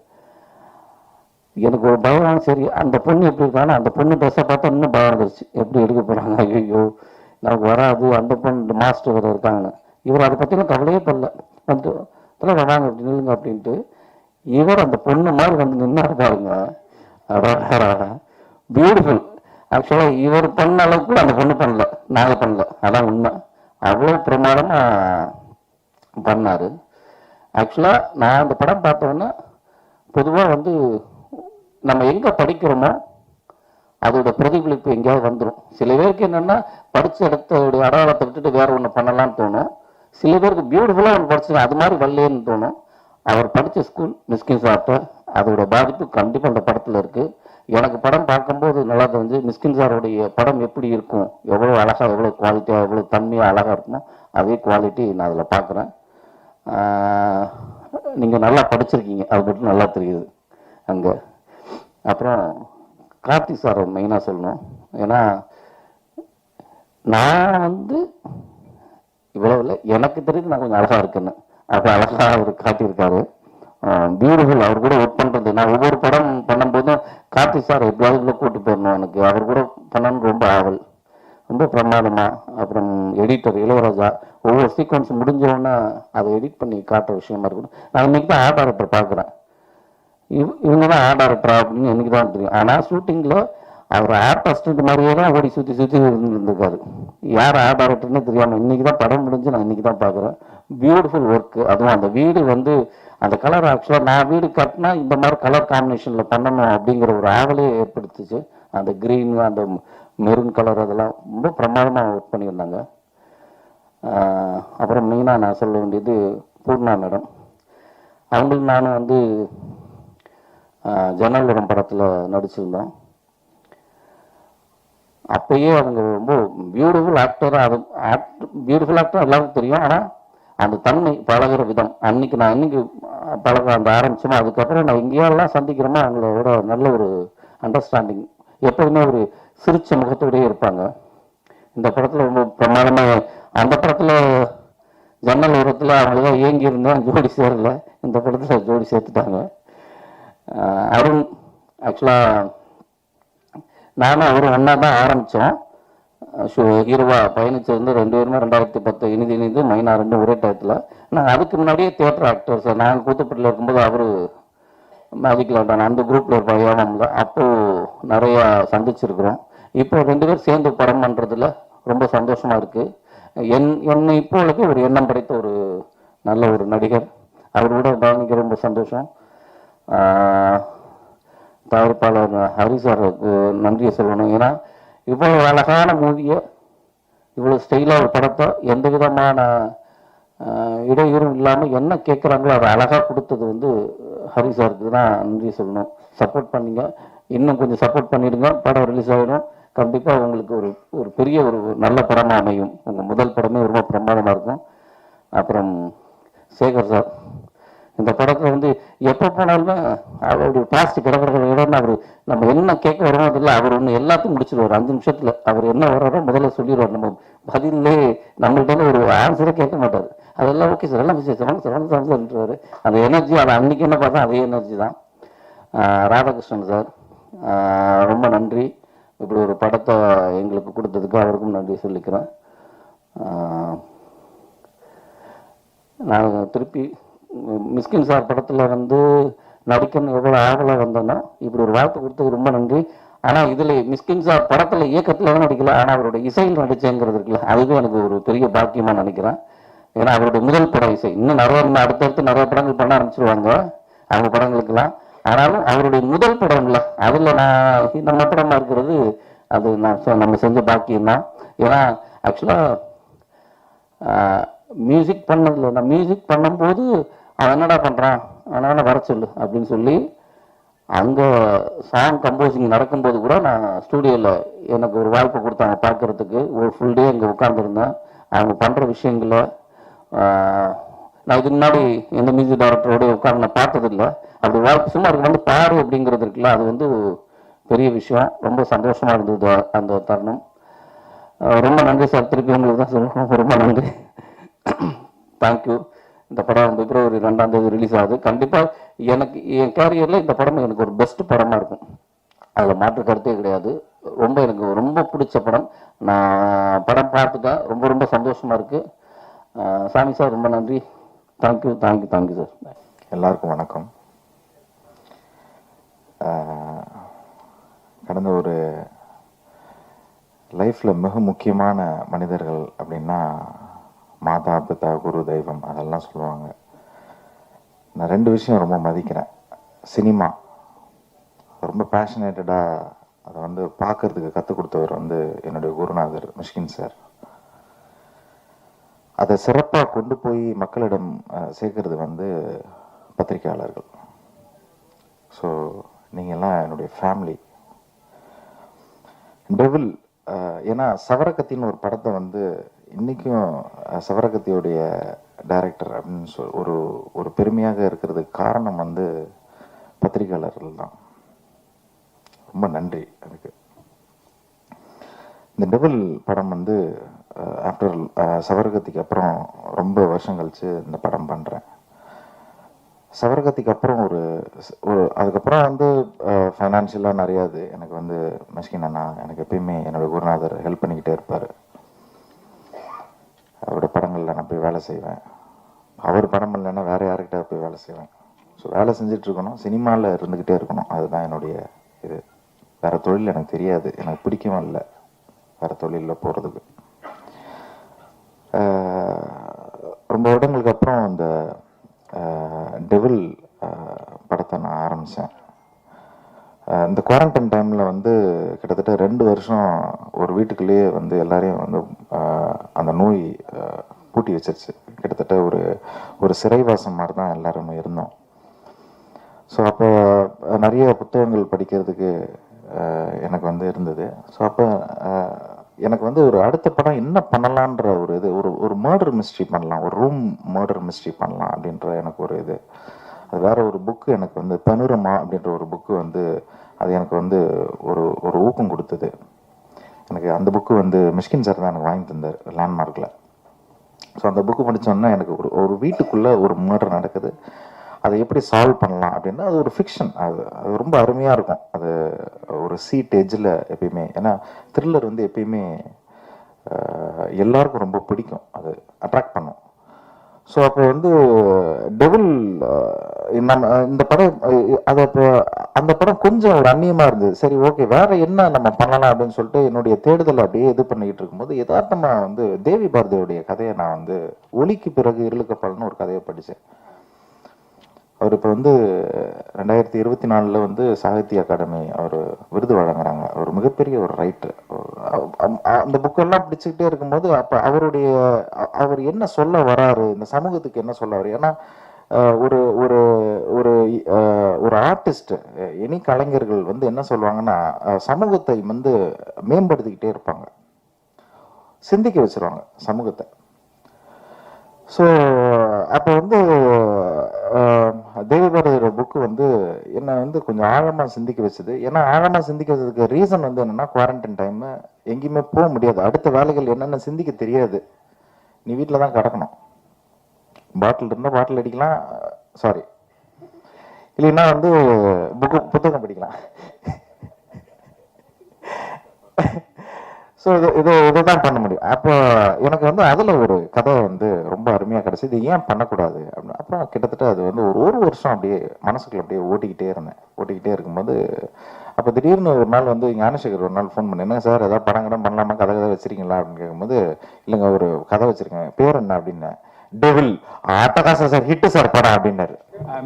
எனக்கு ஒரு பயம். சரி அந்த பொண்ணு எப்படி இருக்கான்னு அந்த பொண்ணு ட்ரெஸ்ஸை பார்த்தா இன்னும் பயம் வந்துருச்சு, எப்படி எடுக்க போகிறாங்க, ஐயோ நமக்கு வராது, அந்த பொண்ணு மாஸ்டர் வேறு இருக்காங்க. இவர் அதை பற்றிலாம் கவலையே பண்ணல, வந்து அதெல்லாம் வாங்க அப்படி நில்லுங்க அப்படின்ட்டு இவர் அந்த பொண்ணு மாதிரி வந்து நின்னாரு பாருங்க. பியூட்டிஃபுல். ஆக்சுவலாக இவர் பண்ண அளவுக்கு கூட அந்த பொண்ணு பண்ணல, நாங்கள் பண்ணல, அதான் உண்மை. அவ்வளோ பிரமாதமாக பண்ணார். ஆக்சுவலாக நான் அந்த படம் பார்த்தோன்னா பொதுவாக வந்து நம்ம எங்கே படிக்கிறோமோ அதோட பிரதிபலிப்பு எங்கேயாவது வந்துடும். சில பேருக்கு என்னென்னா படித்த இடத்தோடைய அடையாளத்தை விட்டுட்டு வேற ஒன்று பண்ணலான்னு தோணும். சில பேருக்கு பியூட்டிஃபுல்லாக ஒன்று படிச்சு அது மாதிரி வரலேன்னு தோணும். அவர் படித்த ஸ்கூல் மிஸ்கின் சார்ட்ட அதோட பாதிப்பு கண்டிப்பாக அந்த படத்தில் இருக்குது. எனக்கு படம் பார்க்கும்போது நல்லா தெரிஞ்சு மிஸ்கின் சாரோடைய படம் எப்படி இருக்கும், எவ்வளோ அழகாக, எவ்வளோ குவாலிட்டியாக, எவ்வளோ தன்மையாக அழகாக இருக்குமோ அதே குவாலிட்டி நான் அதில் பார்க்குறேன். நீங்கள் நல்லா படிச்சிருக்கீங்க, அது மட்டும் நல்லா தெரியுது அங்கே. அப்புறம் கார்த்திக் சாரை மெயினாக சொல்லணும். ஏன்னா நான் வந்து இவ்வளோ இல்லை, எனக்கு தெரியுது நான் கொஞ்சம் அழகாக இருக்குன்னு, அப்போ அழகாக அவர் காட்டியிருக்காரு. பியூட்டிஃபுல். அவர் கூட ஒர்க் பண்ணுறது, நான் ஒவ்வொரு படம் பண்ணும்போதும் கார்த்திக் சார் எப்படியாவது கூட்டு போயிடணும், எனக்கு அவர் கூட பண்ணணும்னு ரொம்ப ஆவல், ரொம்ப பிரமாதமாக. அப்புறம் எடிட்டர் இளையராஜா ஒவ்வொரு சீக்வன்ஸ் முடிஞ்சோடனே அதை எடிட் பண்ணி காட்டுற விஷயமா இருக்கணும். நான் இன்னைக்கு தான் ஆர்ட் டைரக்டர் பார்க்குறேன், இவங்க தான் ஆர்ட் டைரக்டரா அப்படின்னு எனக்கு தான் தெரியும். ஆனால் ஷூட்டிங்கில் அவர் ஆர்ட் அசிஸ்டன்ட் மாதிரியே தான் ஓடி சுற்றி இருந்திருக்காரு, யார் ஆர்ட் டைரக்டர்னு தெரியாமல். இன்னைக்கு தான் படம் முடிஞ்சு நான் இன்னைக்கு தான் பார்க்குறேன். Beautiful work. அதுவும் அந்த வீடு வந்து அந்த கலர், ஆக்சுவலாக நான் வீடு கட்டினா இந்த மாதிரி கலர் காம்பினேஷனில் பண்ணணும் அப்படிங்கிற ஒரு ஆவலே ஏற்படுத்துச்சு. அந்த க்ரீன், அந்த மெரூன் கலர், அதெல்லாம் ரொம்ப பிரமாதமாக ஒர்க் பண்ணியிருந்தாங்க. அப்புறம் மெயினாக நான் சொல்ல வேண்டியது பூர்ணா மேடம். அவங்களுக்கு நானும் வந்து ஜன்னல்வரம் படத்தில் நடிச்சிருந்தோம். அப்பயே அவங்க ரொம்ப பியூட்டிஃபுல் ஆக்டராக, அது பியூட்டிஃபுல் ஆக்டர் எல்லாருக்கும் தெரியும். ஆனால் அந்த தன்மை, பழகிற விதம், அன்னைக்கு நான் இன்னைக்கு பழக அந்த ஆரம்பிச்சோமோ அதுக்கப்புறம் நான் எங்கேயெல்லாம் சந்திக்கிறோமோ அவங்களோட நல்ல ஒரு அண்டர்ஸ்டாண்டிங், எப்போதுமே ஒரு சிரிச்ச முகத்தோடயே இருப்பாங்க. இந்த படத்தில் ரொம்ப பிரமாதமாக, அந்த படத்தில் ஜன்னல் உரத்தில் அவங்களதான் ஏங்கி இருந்தேன், ஜோடி சேரல. இந்த படத்தில் ஜோடி சேர்த்துட்டாங்க. அருண், ஆக்சுவலாக நானும் அவரும் ஒன்றா தான் ஆரம்பித்தோம். ஹீரோவா பயணிச்சிருந்து 2 பேருமே 2010 இனிது மைனா 2 ஒரே டயத்தில். நாங்கள் அதுக்கு முன்னாடியே தியேட்டர் ஆக்டர்ஸ், நாங்கள் கூத்துப்பட்டில் இருக்கும்போது அவர் மேஜிக் லாண்டான் அந்த குரூப்பில் ஒரு பையனம்ல அப்போது நிறையா சந்திச்சிருக்கிறோம். இப்போ 2 பேர் சேர்ந்து படம் பண்ணுறதுல ரொம்ப சந்தோஷமாக இருக்குது. என்னை இப்போ உள்ளது ஒரு எண்ணம் படைத்த ஒரு நல்ல ஒரு நடிகர். அவரோட பயணிக்க ரொம்ப சந்தோஷம். தயாரிப்பாளர் ஹரி சாருக்கு நன்றியை சொல்லணும். ஏன்னா இவ்வளோ அழகான மூவியை இவ்வளோ ஸ்டைலாக ஒரு படத்தை எந்த விதமான இடையூறும் இல்லாமல் என்ன கேட்குறாங்களோ அதை அழகாக கொடுத்தது வந்து ஹரி சாருக்கு தான் நன்றி சொல்லணும். சப்போர்ட் பண்ணிங்க, இன்னும் கொஞ்சம் சப்போர்ட் பண்ணிடுங்க. படம் ரிலீஸ் ஆகிடும். கண்டிப்பாக உங்களுக்கு ஒரு பெரிய ஒரு நல்ல படமாக அமையும். உங்கள் முதல் படமே ரொம்ப பிரமாதமாக இருக்கும். அப்புறம் சேகர் சார், இந்த படத்தில் வந்து எப்போ போனாலுமே அவருடைய பிளாஸ்டிக் கிடக்கிற இடம் அவர் நம்ம என்ன கேட்க வரோமோ அதில் அவர் ஒன்று எல்லாத்தையும் முடிச்சிடுவார். 5 நிமிஷத்தில் அவர் என்ன வர்றாரோ முதல்ல சொல்லிடுவார். நம்ம பதிலே நம்மள்கிட்ட ஒரு ஆன்சரே கேட்க மாட்டார். அதெல்லாம் ஓகே சார், எல்லாம் சொல்லிட்டுருவார். அந்த எனர்ஜி அதை அன்றைக்கி என்ன பார்த்தா அதே எனர்ஜி தான். ராதாகிருஷ்ணன் சார் ரொம்ப நன்றி. இப்படி ஒரு படத்தை எங்களுக்கு கொடுத்ததுக்கு அவருக்கும் நன்றி சொல்லிக்கிறேன். நான் திருப்பி மிஸ்கின் சார் படத்தில் வந்து நடிக்கணும் எவ்வளோ ஆவலாக வந்தோன்னா இப்படி ஒரு வாய்ப்பு கொடுத்தது ரொம்ப நன்றி. ஆனால் இதில் மிஸ்கின் சார் படத்தில் இயக்கத்தில் தான் நடிக்கல, ஆனால் அவருடைய இசையில் நடிச்சேங்கிறது இருக்குல்ல, அதுவே எனக்கு ஒரு பெரிய பாக்கியமாக நினைக்கிறேன். ஏன்னா அவருடைய முதல் படம் இசை. இன்னும் அடுத்தடுத்து நிறைய படங்கள் பண்ண ஆரம்பிச்சிருவாங்க அவங்க படங்களுக்கெல்லாம். ஆனாலும் அவருடைய முதல் படம்ல அதில் நம்ம படமாக இருக்கிறது அது நம்ம செஞ்ச பாக்கியம்தான். ஏன்னா ஆக்சுவலாக மியூசிக் பண்ணதில்லை, நான் மியூசிக் பண்ணும்போது அவன் என்னடா பண்ணுறான் அவனால வர சொல்லு அப்படின்னு சொல்லி அங்கே சாங் கம்போசிங் நடக்கும்போது கூட நான் ஸ்டூடியோவில் எனக்கு ஒரு வாய்ப்பு கொடுத்தாங்க பார்க்குறதுக்கு. ஒரு ஃபுல் டே இங்கே உட்காந்துருந்தேன். அவங்க பண்ணுற விஷயங்களை நான் இதுக்கு முன்னாடி எந்த மியூசிக் டைரக்டரோட உட்காந்து நான் பார்த்ததில்லை. அப்படி வாய்ப்பு சும்மா இருக்கு வந்து பாரு அப்படிங்கிறது இருக்குல்ல, அது வந்து பெரிய விஷயம். ரொம்ப சந்தோஷமாக இருந்தது அந்த தருணம். ரொம்ப நன்றி சார். திருப்பி உங்களுக்கு தான் சொல்லணும், ரொம்ப நன்றி. தேங்க்யூ. இந்த படம் பிப்ரவரி 2ஆம் தேதி ரிலீஸ் ஆகுது. கண்டிப்பாக எனக்கு என் கேரியரில் இந்த படம் எனக்கு ஒரு பெஸ்ட் படமாக இருக்கும், அதில் மாற்று கருத்தே கிடையாது. எனக்கு ரொம்ப பிடிச்ச படம். நான் படம் பார்த்துட்டேன், ரொம்ப ரொம்ப சந்தோஷமாக இருக்குது. சாமி சார் ரொம்ப நன்றி. Thank you thank you thank you sir. எல்லாருக்கும் வணக்கம். கடந்த ஒரு லைஃப்பில் மிக முக்கியமான மனிதர்கள் அப்படின்னா மாதா பிதா குரு தெய்வம் அதெல்லாம் சொல்லுவாங்க. நான் 2 விஷயம் ரொம்ப மதிக்கிறேன். சினிமா ரொம்ப பேஷனேட்டடாக அதை வந்து பார்க்கறதுக்கு கற்றுக் கொடுத்தவர் வந்து என்னுடைய குருநாதர் மிஷ்கின் சார். அதை சிறப்பாக கொண்டு போய் மக்களிடம் சேர்க்கறது வந்து பத்திரிகையாளர்கள். ஸோ நீங்கள்லாம் என்னுடைய ஃபேமிலி. டெவில் ஏன்னா சவரக்கத்தின்னு ஒரு படத்தை வந்து இன்றைக்கும் சவரக்கத்தியோடைய டைரக்டர் அப்படின்னு ஒரு பெருமையாக இருக்கிறதுக்கு காரணம் வந்து பத்திரிகையாளர்கள் தான். ரொம்ப நன்றி அதுக்கு. இந்த டெவில் படம் வந்து ஆஃப்டர் சவரகத்திக்கு அப்புறம் ரொம்ப வருஷம் கழிச்சு இந்த படம் பண்ணுறேன். சவரகத்திக்கு அப்புறம் அதுக்கப்புறம் வந்து ஃபைனான்ஷியலாக நிறையாது எனக்கு வந்து மிஷ்கின் அண்ணா எனக்கு எப்பயுமே என்னோட குருநாதர் ஹெல்ப் பண்ணிக்கிட்டே இருப்பார். அவரோட படங்களில் நான் போய் வேலை செய்வேன். அவர் படம் இல்லைன்னா வேறு யாருக்கிட்ட போய் வேலை செய்வேன். ஸோ வேலை செஞ்சிட்ருக்கணும், சினிமாவில் இருந்துக்கிட்டே இருக்கணும். அதுதான் என்னுடைய இது. வேறு தொழில் எனக்கு தெரியாது, எனக்கு பிடிக்கவும் இல்லை வேறு தொழிலில் போகிறதுக்கு. ரொம்ப வருடங்களுக்கு அப்புறம் இந்த டெவில் படத்தை நான் ஆரம்பித்தேன். இந்த குவாரண்டைன் டைமில் வந்து கிட்டத்தட்ட 2 வருஷம் ஒரு வீட்டுக்குள்ளேயே வந்து எல்லாரையும் வந்து அந்த நோய் பூட்டி வச்சிருச்சு. கிட்டத்தட்ட ஒரு சிறைவாசம் மாதிரி தான் எல்லாருமே இருந்தோம். ஸோ அப்போ நிறைய புத்தகங்கள் படிக்கிறதுக்கு எனக்கு வந்து இருந்தது. ஸோ அப்போ எனக்கு வந்து ஒரு அடுத்த படம் என்ன பண்ணலான்ற ஒரு இது, ஒரு மர்டர் மிஸ்ட்ரி பண்ணலாம், ஒரு ரூம் மர்டர் மிஸ்ட்ரி பண்ணலாம் அப்படின்ற எனக்கு ஒரு இது. அது வேற ஒரு புக்கு எனக்கு வந்து பனுரமா அப்படின்ற ஒரு புக்கு வந்து அது எனக்கு வந்து ஒரு ஊக்கம் கொடுத்தது. எனக்கு அந்த புக்கு வந்து மிஷ்கின் சார் தான் எனக்கு வாங்கி தந்தார் லேண்ட்மார்க்கில். ஸோ அந்த புக்கு படித்தோன்னா எனக்கு ஒரு வீட்டுக்குள்ளே ஒரு மர்டர் நடக்குது, அதை எப்படி சால்வ் பண்ணலாம் அப்படின்னா அது ஒரு ஃபிக்ஷன். அது ரொம்ப அருமையாக இருக்கும். அது ஒரு சீட் எட்ஜில் எப்பயுமே, ஏன்னா த்ரில்லர் வந்து எப்பயுமே எல்லாருக்கும் ரொம்ப பிடிக்கும், அது அட்ராக்ட் பண்ணும். ஸோ அப்போ வந்து டெவில் நம்ம இந்த படம் அது அப்போ அந்த படம் கொஞ்சம் ஒரு அந்நியமாக இருந்தது. சரி ஓகே வேற என்ன நம்ம பண்ணலாம் அப்படின்னு சொல்லிட்டு என்னுடைய தேடுதல் அப்படியே இது பண்ணிக்கிட்டு இருக்கும்போது யதார்த்தமாக வந்து தேவி பாரதியுடைய கதையை நான் வந்து ஒலிக்கு பிறகு இருளுக்கப்படன்னு ஒரு கதையை படித்தேன். அவர் இப்போ வந்து 2024 வந்து சாகித்ய அகாடமி அவர் விருது வழங்குறாங்க. அவர் மிகப்பெரிய ஒரு ரைட்டர். அந்த புக்கெல்லாம் பிடிச்சிக்கிட்டே இருக்கும்போது அப்போ அவர் என்ன சொல்ல வராரு, இந்த சமூகத்துக்கு என்ன சொல்ல வர்றாரு. ஏன்னா ஒரு ஒரு ஒரு ஒரு ஆர்டிஸ்ட் எனி கலைஞர்கள் வந்து என்ன சொல்லுவாங்கன்னா சமூகத்தை வந்து மேம்படுத்திக்கிட்டே இருப்பாங்க, சிந்திக்க வச்சிருவாங்க சமூகத்தை. ஸோ அப்போ வந்து தேவி பாரதியோட புக்கு வந்து என்னை வந்து கொஞ்சம் ஆழமாக சிந்திக்க வச்சுது. ஏன்னா ஆழமாக சிந்திக்க வச்சதுக்கு ரீசன் வந்து என்னென்னா குவாரண்டைன் டைமு, எங்கேயுமே போக முடியாது, அடுத்த வேலைகள் என்னென்ன சிந்திக்க தெரியாது, நீ வீட்டில் தான் கிடக்கணும், பாட்டில் இருந்தால் பாட்டில் அடிக்கலாம், சாரி இல்லைன்னா வந்து புத்தகம் படிக்கலாம். ஸோ இதை தான் பண்ண முடியும். அப்போ எனக்கு வந்து அதில் ஒரு கதை வந்து ரொம்ப அருமையாக கிடச்சி, இது ஏன் பண்ணக்கூடாது அப்படின்னு. அப்புறம் கிட்டத்தட்ட அது வந்து ஒரு வருஷம் அப்படியே மனசுக்குள்ள அப்படியே ஓட்டிக்கிட்டே இருக்கும்போது அப்போ திடீர்னு ஒரு நாள் வந்து ஞானசேகர் ஒரு நாள் ஃபோன் பண்ணி, என்ன சார் ஏதாவது படம் கடம் பண்ணலாமா, கதை வச்சிருக்கீங்களா அப்படின்னு கேட்கும்போது, இல்லைங்க ஒரு கதை வச்சிருக்கேன், பேர் என்ன அப்படின்னு. டெவில் அட்டகாசா சார், ஹிட்டு சார் படம் அப்படின்னாரு.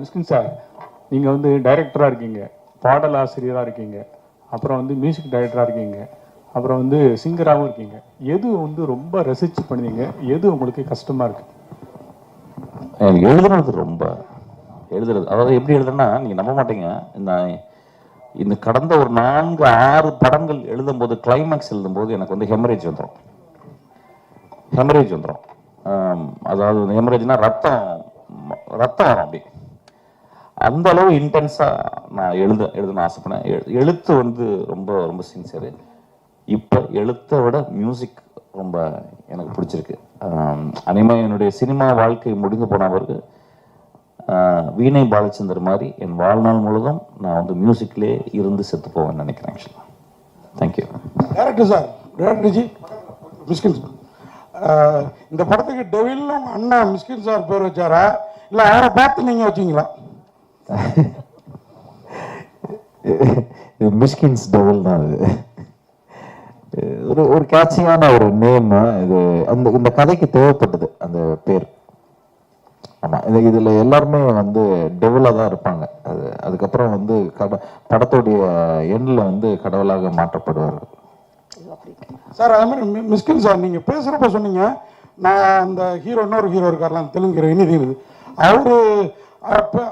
மிஸ்கின் சார், நீங்கள் வந்து டைரக்டராக இருக்கீங்க, பாடல் ஆசிரியராக இருக்கீங்க, அப்புறம் வந்து மியூசிக் டைரக்டராக இருக்கீங்க, அப்புறம் வந்து சிங்கராகவும் இருக்கீங்க. எது வந்து ரொம்ப ரசிச்சு பண்ணுவீங்க, எது உங்களுக்கு கஷ்டமாக இருக்கு? எனக்கு எழுதுறது அதாவது எப்படி எழுதுனா நீங்கள் நம்ப மாட்டீங்க. இந்த கடந்த ஒரு 4-6 படங்கள் எழுதும்போது, கிளைமேக்ஸ் எழுதும்போது எனக்கு வந்து ஹெமரேஜ் வந்துடும். அதாவது ஹெமரேஜ்னா ரத்தம் வரும் அப்படி. அந்த அளவு இன்டென்ஸாக நான் எழுதணும்னு ஆசைப்படேன். எழுத்து வந்து ரொம்ப ரொம்ப சின்சியரு. இப்போ எழுத்தை விட மியூசிக் ரொம்ப எனக்கு பிடிச்சிருக்கு. அனிமே என்னுடைய சினிமா வாழ்க்கை முடிந்து போன பிறகு வீணை பாலச்சந்தர் மாதிரி என் வாழ்நாள் முழுதும் நான் வந்து மியூசிக்லேயே இருந்து செத்து போவேன்னு நினைக்கிறேன். ஆக்சுவலாக தேங்க்யூ. டேரக்டர் சார், டேரக்டர்ஜி, மிஸ்கின் சார், இந்த படத்துக்கு டெவிலும் அண்ணா மிஸ்கின் சார் பேர் வச்சாரா இல்லை அவரை பார்த்து நீங்கள் வச்சிங்களா? மிஸ்கின்ஸ் டெவில் தான் அது. ஒரு கேட்சியான ஒரு நேம் இது. இந்த கதைக்கு தேவைப்பட்டது அந்த பேர். ஆமாம், இதில் எல்லாருமே வந்து டெவிலாக தான் இருப்பாங்க. அதுக்கப்புறம் வந்து படத்துடைய எண்ணில் வந்து கடவுளாக மாற்றப்படுவார்கள். சார் அதே மாதிரி மிஸ்கின் சார், நீங்கள் பேசுகிறப்ப சொன்னீங்க, நான் அந்த இன்னொரு ஹீரோ இருக்கார்லாம் தெலுங்கு ஹீரோ இனிதீர்,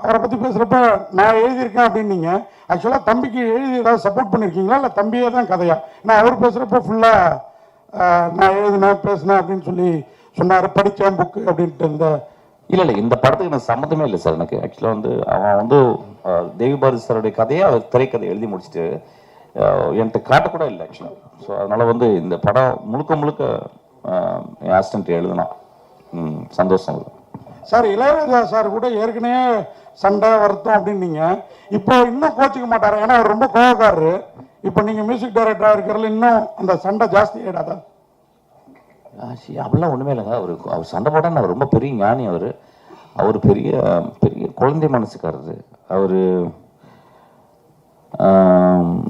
அவரை பற்றி பேசுகிறப்ப நான் எழுதியிருக்கேன் அப்படின்னீங்க. ஆக்சுவலாக தம்பிக்கு எழுதி ஏதாவது சப்போர்ட் பண்ணியிருக்கீங்களா இல்லை தம்பியே தான் கதையா? நான் அவர் பேசுகிறப்ப ஃபுல்லாக நான் எழுதினேன் பேசினேன் அப்படின்னு சொல்லி சொன்னார், படித்தேன் புக்கு அப்படின்ட்டு. இல்லை இந்த படத்துக்கு எனக்கு சம்மந்தமே இல்லை சார். எனக்கு ஆக்சுவலாக வந்து அவன் வந்து தேவி பாரதி சாருடைய கதையை அவர் திரைக்கதை எழுதி முடிச்சுட்டு என்கிட்ட காட்டக்கூட இல்லை ஆக்சுவலாக. ஸோ அதனால் வந்து இந்த படம் முழுக்க என் அசிஸ்டன்ட் எழுதுனா சந்தோஷம். சார் இளையராஜா சார் கூட ஏற்கனவே சண்டை வருத்தம் அப்படின்னீங்க, இப்போ இன்னும் கோச்சிக்க மாட்டாரு, ஏன்னா அவர் ரொம்ப கோவக்காரரு. இப்போ நீங்கள் மியூசிக் டைரக்டராக இருக்கிறதுல இன்னும் அந்த சண்டை ஜாஸ்தி ஆகிடாதா? அப்படிலாம் ஒன்றுமே இல்லைங்க. அவர் சண்டை போட்டால் நான் ரொம்ப பெரிய ஞானி. அவர் பெரிய பெரிய குழந்தை மனசுக்காரரு.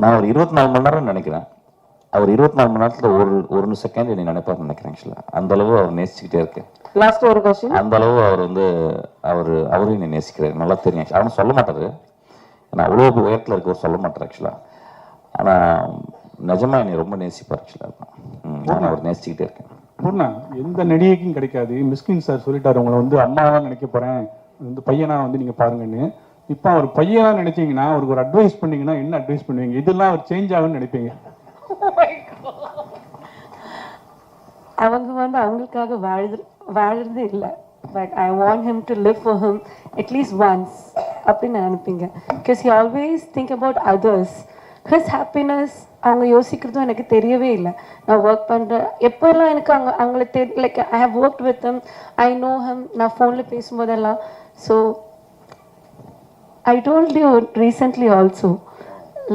நான் ஒரு 24 மணி நேரம் நினைக்கிறேன். அவர் 24 மணி நேரத்தில் ஒரு செகண்ட் என்னை நினைப்பார்னு நினைக்கிறேன். ஆக்சுவலாக அந்த அளவு அவர் நேசிச்சுக்கிட்டே இருக்கேன். லாஸ்ட் ஒரு क्वेश्चन. அந்த அளவு அவர் வந்து அவரையும் என்னை நேசிக்கிறார், நல்லா தெரியும். அவனும் சொல்ல மாட்டாரு, ஏன்னா அவ்வளோ உயரத்தில் இருக்கவர் சொல்ல மாட்டார் ஆக்சுவலாக. ஆனால் நிஜமா என்னை ரொம்ப நேசிப்பார் ஆக்சுவலாக. நான் அவர் நேசிச்சுக்கிட்டே இருக்கேன். பூர்ணா, எந்த நடிகைக்கும் கிடைக்காது. மிஸ்கின் சார் சொல்லிட்டாரு, உங்களை வந்து அம்மாவா நினைக்க போறேன், வந்து பையனா வந்து நீங்க பாருங்கன்னு. இப்போ அவர் பையனா நினைச்சீங்கன்னா, அவருக்கு ஒரு அட்வைஸ் பண்ணீங்கன்னா என்ன அட்வைஸ் பண்ணுவீங்க? இதெல்லாம் அவர் சேஞ்ச் ஆகும்னு நினைப்பீங்க? அவங்க வந்து அவங்களுக்காக வாழறது இல்லை, but I want him to live for him at least once அப்படின்னு நினைப்பீங்க. Because he always think about others. His happiness அவங்க யோசிக்கிறதும் எனக்கு தெரியவே இல்லை. நான் ஒர்க் பண்ணுறேன் எப்போல்லாம் எனக்கு அவங்கள like I have work with him, I know him. நான் ஃபோனில் பேசும்போதெல்லாம். So I told you recently also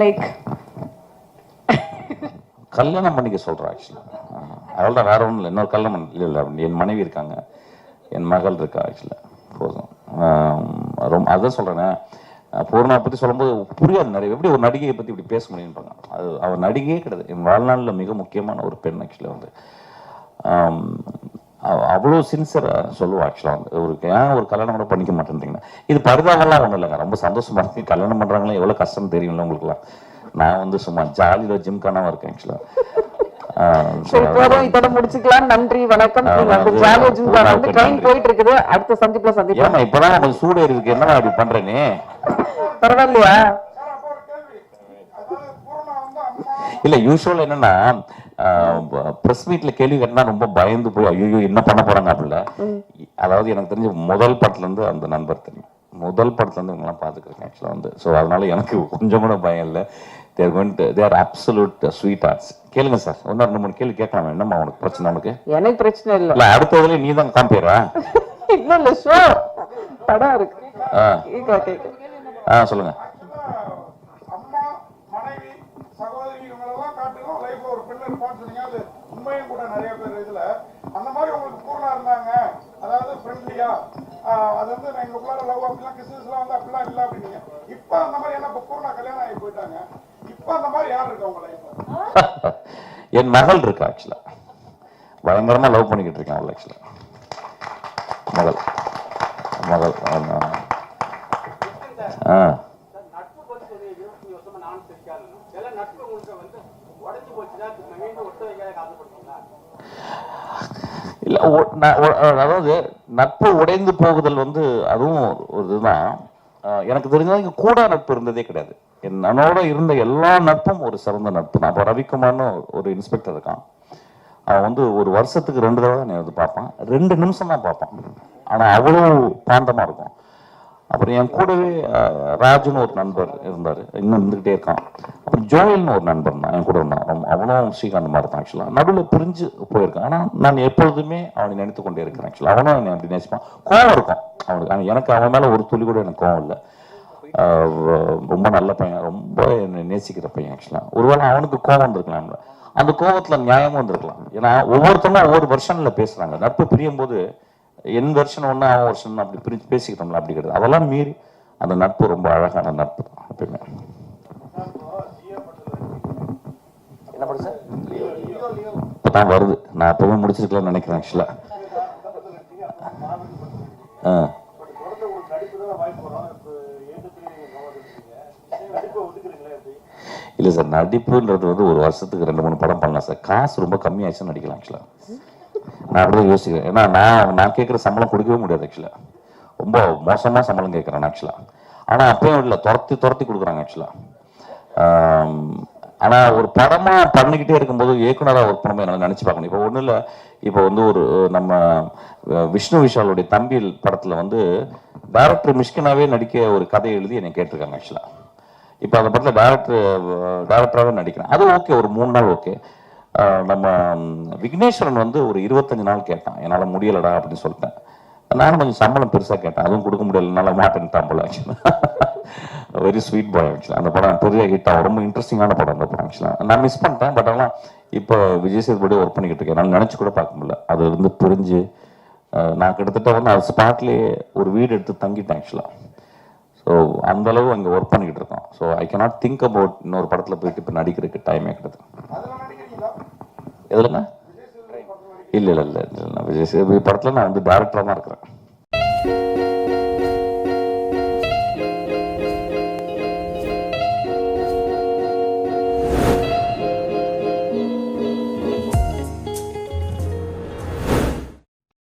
like கல்யாணம் பண்ணிக்க சொல்கிறேன். ஆக்சுவலாக அவள் தான், வேற ஒன்றும் இல்லை. இன்னொரு கல்யாணம் இல்லை, என் மனைவி இருக்காங்க. என் மகள் இருக்கா ஆக்சுவலாக போதும். ரொம்ப அதான் சொல்கிறேனே, பூர்ணா பற்றி சொல்லும்போது புரியாது நிறைய, எப்படி ஒரு நடிகையை பற்றி இப்படி பேச முடியும்ன்றாங்க. அது அவர் நடிகையே கிடையாது, என் வாழ்நாளில் மிக முக்கியமான ஒரு பெண் ஆக்சுவலாக வந்து. அவ்வளோ சின்சியராக சொல்லுவோம் ஆக்சுவலாக வந்து. ஒரு ஏன் ஒரு கல்யாணம் கூட பண்ணிக்க மாட்டேன்றீங்கன்னா, இது பரிதாபம்லாம் ஒன்றும் இல்லைங்க, ரொம்ப சந்தோஷமாக இருக்கு. கல்யாணம் பண்ணுறாங்களே எவ்வளோ கஷ்டம் தெரியும்ல உங்களுக்குலாம். நான் வந்து சும்மா ஜாலியில் ஜிம்கானாக இருக்கேன் ஆக்சுவலாக. இதோட முடிச்சுக்கலாம். நன்றி, வணக்கம். ட்ரெயின் போயிட்டு இருக்குது, அடுத்த சந்திப்புல சந்திப்போம். ஏமா இப்பதான் கொஞ்சம் சூடு இருக்கு, என்ன அப்படி பண்றேனே? பரவாயில்லையா? இல்ல யூஸ்வல் என்னன்னா பிரஸ் மீட்ல கேள்வி கேட்டா ரொம்ப பயந்து போய் ஐயோ என்ன பண்ண போறாங்க அப்படில. அதாவது எனக்கு தெரிஞ்ச முதல் படத்துல இருந்து அந்த நண்பர் தெரியும், முதல் படத்துல இருந்து இவங்கெல்லாம் பாத்துக்கிறேன் ஆக்சுவலா வந்து. ஸோ அதனால எனக்கு கொஞ்சம் கூட பயம் இல்லை. they are absolute sweethearts. கேளுங்க சார், ஒன்னு 2-3 கேள்வி கேட்கலாமா? என்னம்மா உனக்கு பிரச்சனை? உனக்கு எனக்கு பிரச்சனை இல்லை. இல்ல அடுத்ததுல நீ தான் காம்பேரா? இல்ல இல்ல ஷோ படம் இருக்கு. சொல்லுங்க. அம்மா, மனைவி, சகோதரி இவங்களெல்லாம் காட்டுறோம் லைஃப்ல ஒரு பெண் இருப்பான்னு சொன்னீங்க. அது உண்மையும் கூட நிறைய பேர் இதுல அந்த மாதிரி உங்களுக்கு பூர்ணா இருந்தாங்க, அதாவது ஃப்ரெண்ட்லியா, அது வந்து எங்களுக்குள்ளார லவ் அப்படிலாம் கிறிஸ்துலாம் வந்து அப்படிலாம் இல்லை அப்படின்னீங்க. இப்ப அந்த மாதிரி என்ன பூர்ணா கல்யாணம் ஆகி போயிட்டாங்க, இப்ப அந்த மாதிரி யார் இருக்கா உங்க லைஃப்ல? என் மகள் இருக்கா ஆக்சுவலா, பயங்கரமா லவ் பண்ணிக்கிட்டு இருக்கேன் அவள் ஆக்சுவலா. மகள் மகள் இல்ல அதாவது நட்பு உடைந்து போகுதல் வந்து அதுவும் ஒரு இதுதான். எனக்கு தெரிஞ்சது கூட நட்பு இருந்ததே கிடையாது. என்னோட இருந்த எல்லா நட்பும் ஒரு சிறந்த நட்பு தான். இப்போ ரவிக்குமார்னு ஒரு இன்ஸ்பெக்டர் இருக்கான், அவன் வந்து ஒரு வருஷத்துக்கு 2 தடவை தான் வந்து பார்ப்பான், 2 நிமிஷம் தான் பார்ப்பான், ஆனால் அவ்வளோ பாந்தமாக இருக்கும். அப்புறம் என் கூடவே ராஜுன்னு ஒரு நண்பர் இருந்தார், இன்னும் இருந்துகிட்டே இருக்கான். அப்புறம் ஜோயல்னு ஒரு நண்பர் தான் என் கூட இருந்தான், அவனும் ஸ்ரீகாந்த் மாதிரி தான் ஆக்சுவலாக. நடுவில் பிரிஞ்சு போயிருக்கான், ஆனால் நான் எப்பொழுதுமே அவனை நினைத்து கொண்டே இருக்கிறேன் ஆக்சுவலாக. அவனும் என்னை அப்படி நேசிப்பான். கோவம் இருக்கும் அவனுக்கு, ஆனால் எனக்கு அவன் மேலே ஒரு துளி கூட எனக்கு கோவம் இல்லை. ரொம்ப நல்ல பையன், ரொம்ப என்னை நேசிக்கிற பையன் ஆக்சுவலாக. ஒருவேளை அவனுக்கு கோவம் வந்திருக்கலாம், அந்த கோவத்தில் நியாயமும் வந்திருக்கலாம். ஏன்னா ஒவ்வொருத்தரும் ஒவ்வொரு வெர்ஷனில் பேசுகிறாங்க. நட்பு பிரியும் போது என் வெர்ஷன் ஒன்று அவன் வெர்ஷன் அப்படி பிரித்து பேசிக்கிட்டோம்ல, அப்படி கிடையாது. அதெல்லாம் மீறி அந்த நட்பு ரொம்ப அழகான நட்பு தான் எப்பயுமே. என்ன படம் சார்? இப்போதான் வருது, நான் எப்பவுமே முடிச்சிருக்கலாம்னு நினைக்கிறேன் ஆக்சுவலாக. இல்லை சார், நடிப்புன்றது வந்து ஒரு வருஷத்துக்கு 2-3 படம் பண்ணலாம் சார். காசு ரொம்ப கம்மியாச்சுன்னு நடிக்கலாம் ஆக்சுவலாக. நான் அப்படிதான் யோசிக்கிறேன். ஏன்னா நான் கேட்குற சம்பளம் கொடுக்கவே முடியாது ஆக்சுவலாக. ரொம்ப மோசமாக சம்பளம் கேட்குறேன் ஆக்சுவலாக. ஆனால் அப்பயும் இல்லை, துரத்தி கொடுக்குறாங்க ஆக்சுவலாக. ஆனால் ஒரு படமாக பண்ணிக்கிட்டே இருக்கும்போது இயக்குனராக ஒர்க் பண்ணும்போது என்னால் நினச்சி பார்க்கணும். இப்போ ஒன்றும் இல்லை, இப்போ வந்து ஒரு நம்ம விஷ்ணு விஷாலுடைய தம்பி படத்தில் வந்து டைரக்டர் மிஷ்கினாவே நடிக்க ஒரு கதையை எழுதி என்னை கேட்டிருக்காங்க ஆக்சுவலாக. இப்போ அந்த படத்தில் டைரக்டராகவே நடிக்கிறேன். அது ஓகே, ஒரு 3 நாள் ஓகே. நம்ம விக்னேஸ்வரன் வந்து ஒரு 25 நாள் கேட்டான், என்னால் முடியலடா அப்படின்னு சொல்லிட்டேன். நானும் கொஞ்சம் சம்பளம் பெருசாக கேட்டேன், அதுவும் கொடுக்க முடியல, நல்லா மாட்டேன்ட்டான் போல ஆக்சுவலாக. வெரி ஸ்வீட் பாய் ஆக்சுவலாக. அந்த படம் பெரிய ஹிட் ஆகும், ரொம்ப இன்ட்ரெஸ்டிங்கான படம் அந்த படம் ஆக்சுவலாக. நான் மிஸ் பண்ணிட்டேன், பட் ஆனால் இப்போ விஜய் சேதுபதி ஒர்க் பண்ணிக்கிட்டு இருக்கேன். என்னால் நினச்சி கூட பார்க்க முடியல. அது வந்து புரிஞ்சு நான் கிட்டத்தட்ட வந்து அது ஸ்பாட்லேயே ஒரு வீடு எடுத்து தங்கிட்டேன் ஆக்சுவலாக. ஸோ அந்தளவு அங்கே ஒர்க் பண்ணிக்கிட்டு இருக்கோம். So I cannot think about இன்னொரு படத்தில் போயிட்டு இப்போ நடிக்கிறதுக்கு டைமே கிடையாது. எதுலங்க? இல்லை விஜய் சேதுபதி படத்தில் நான் வந்து டைரக்டராக தான் இருக்கிறேன்.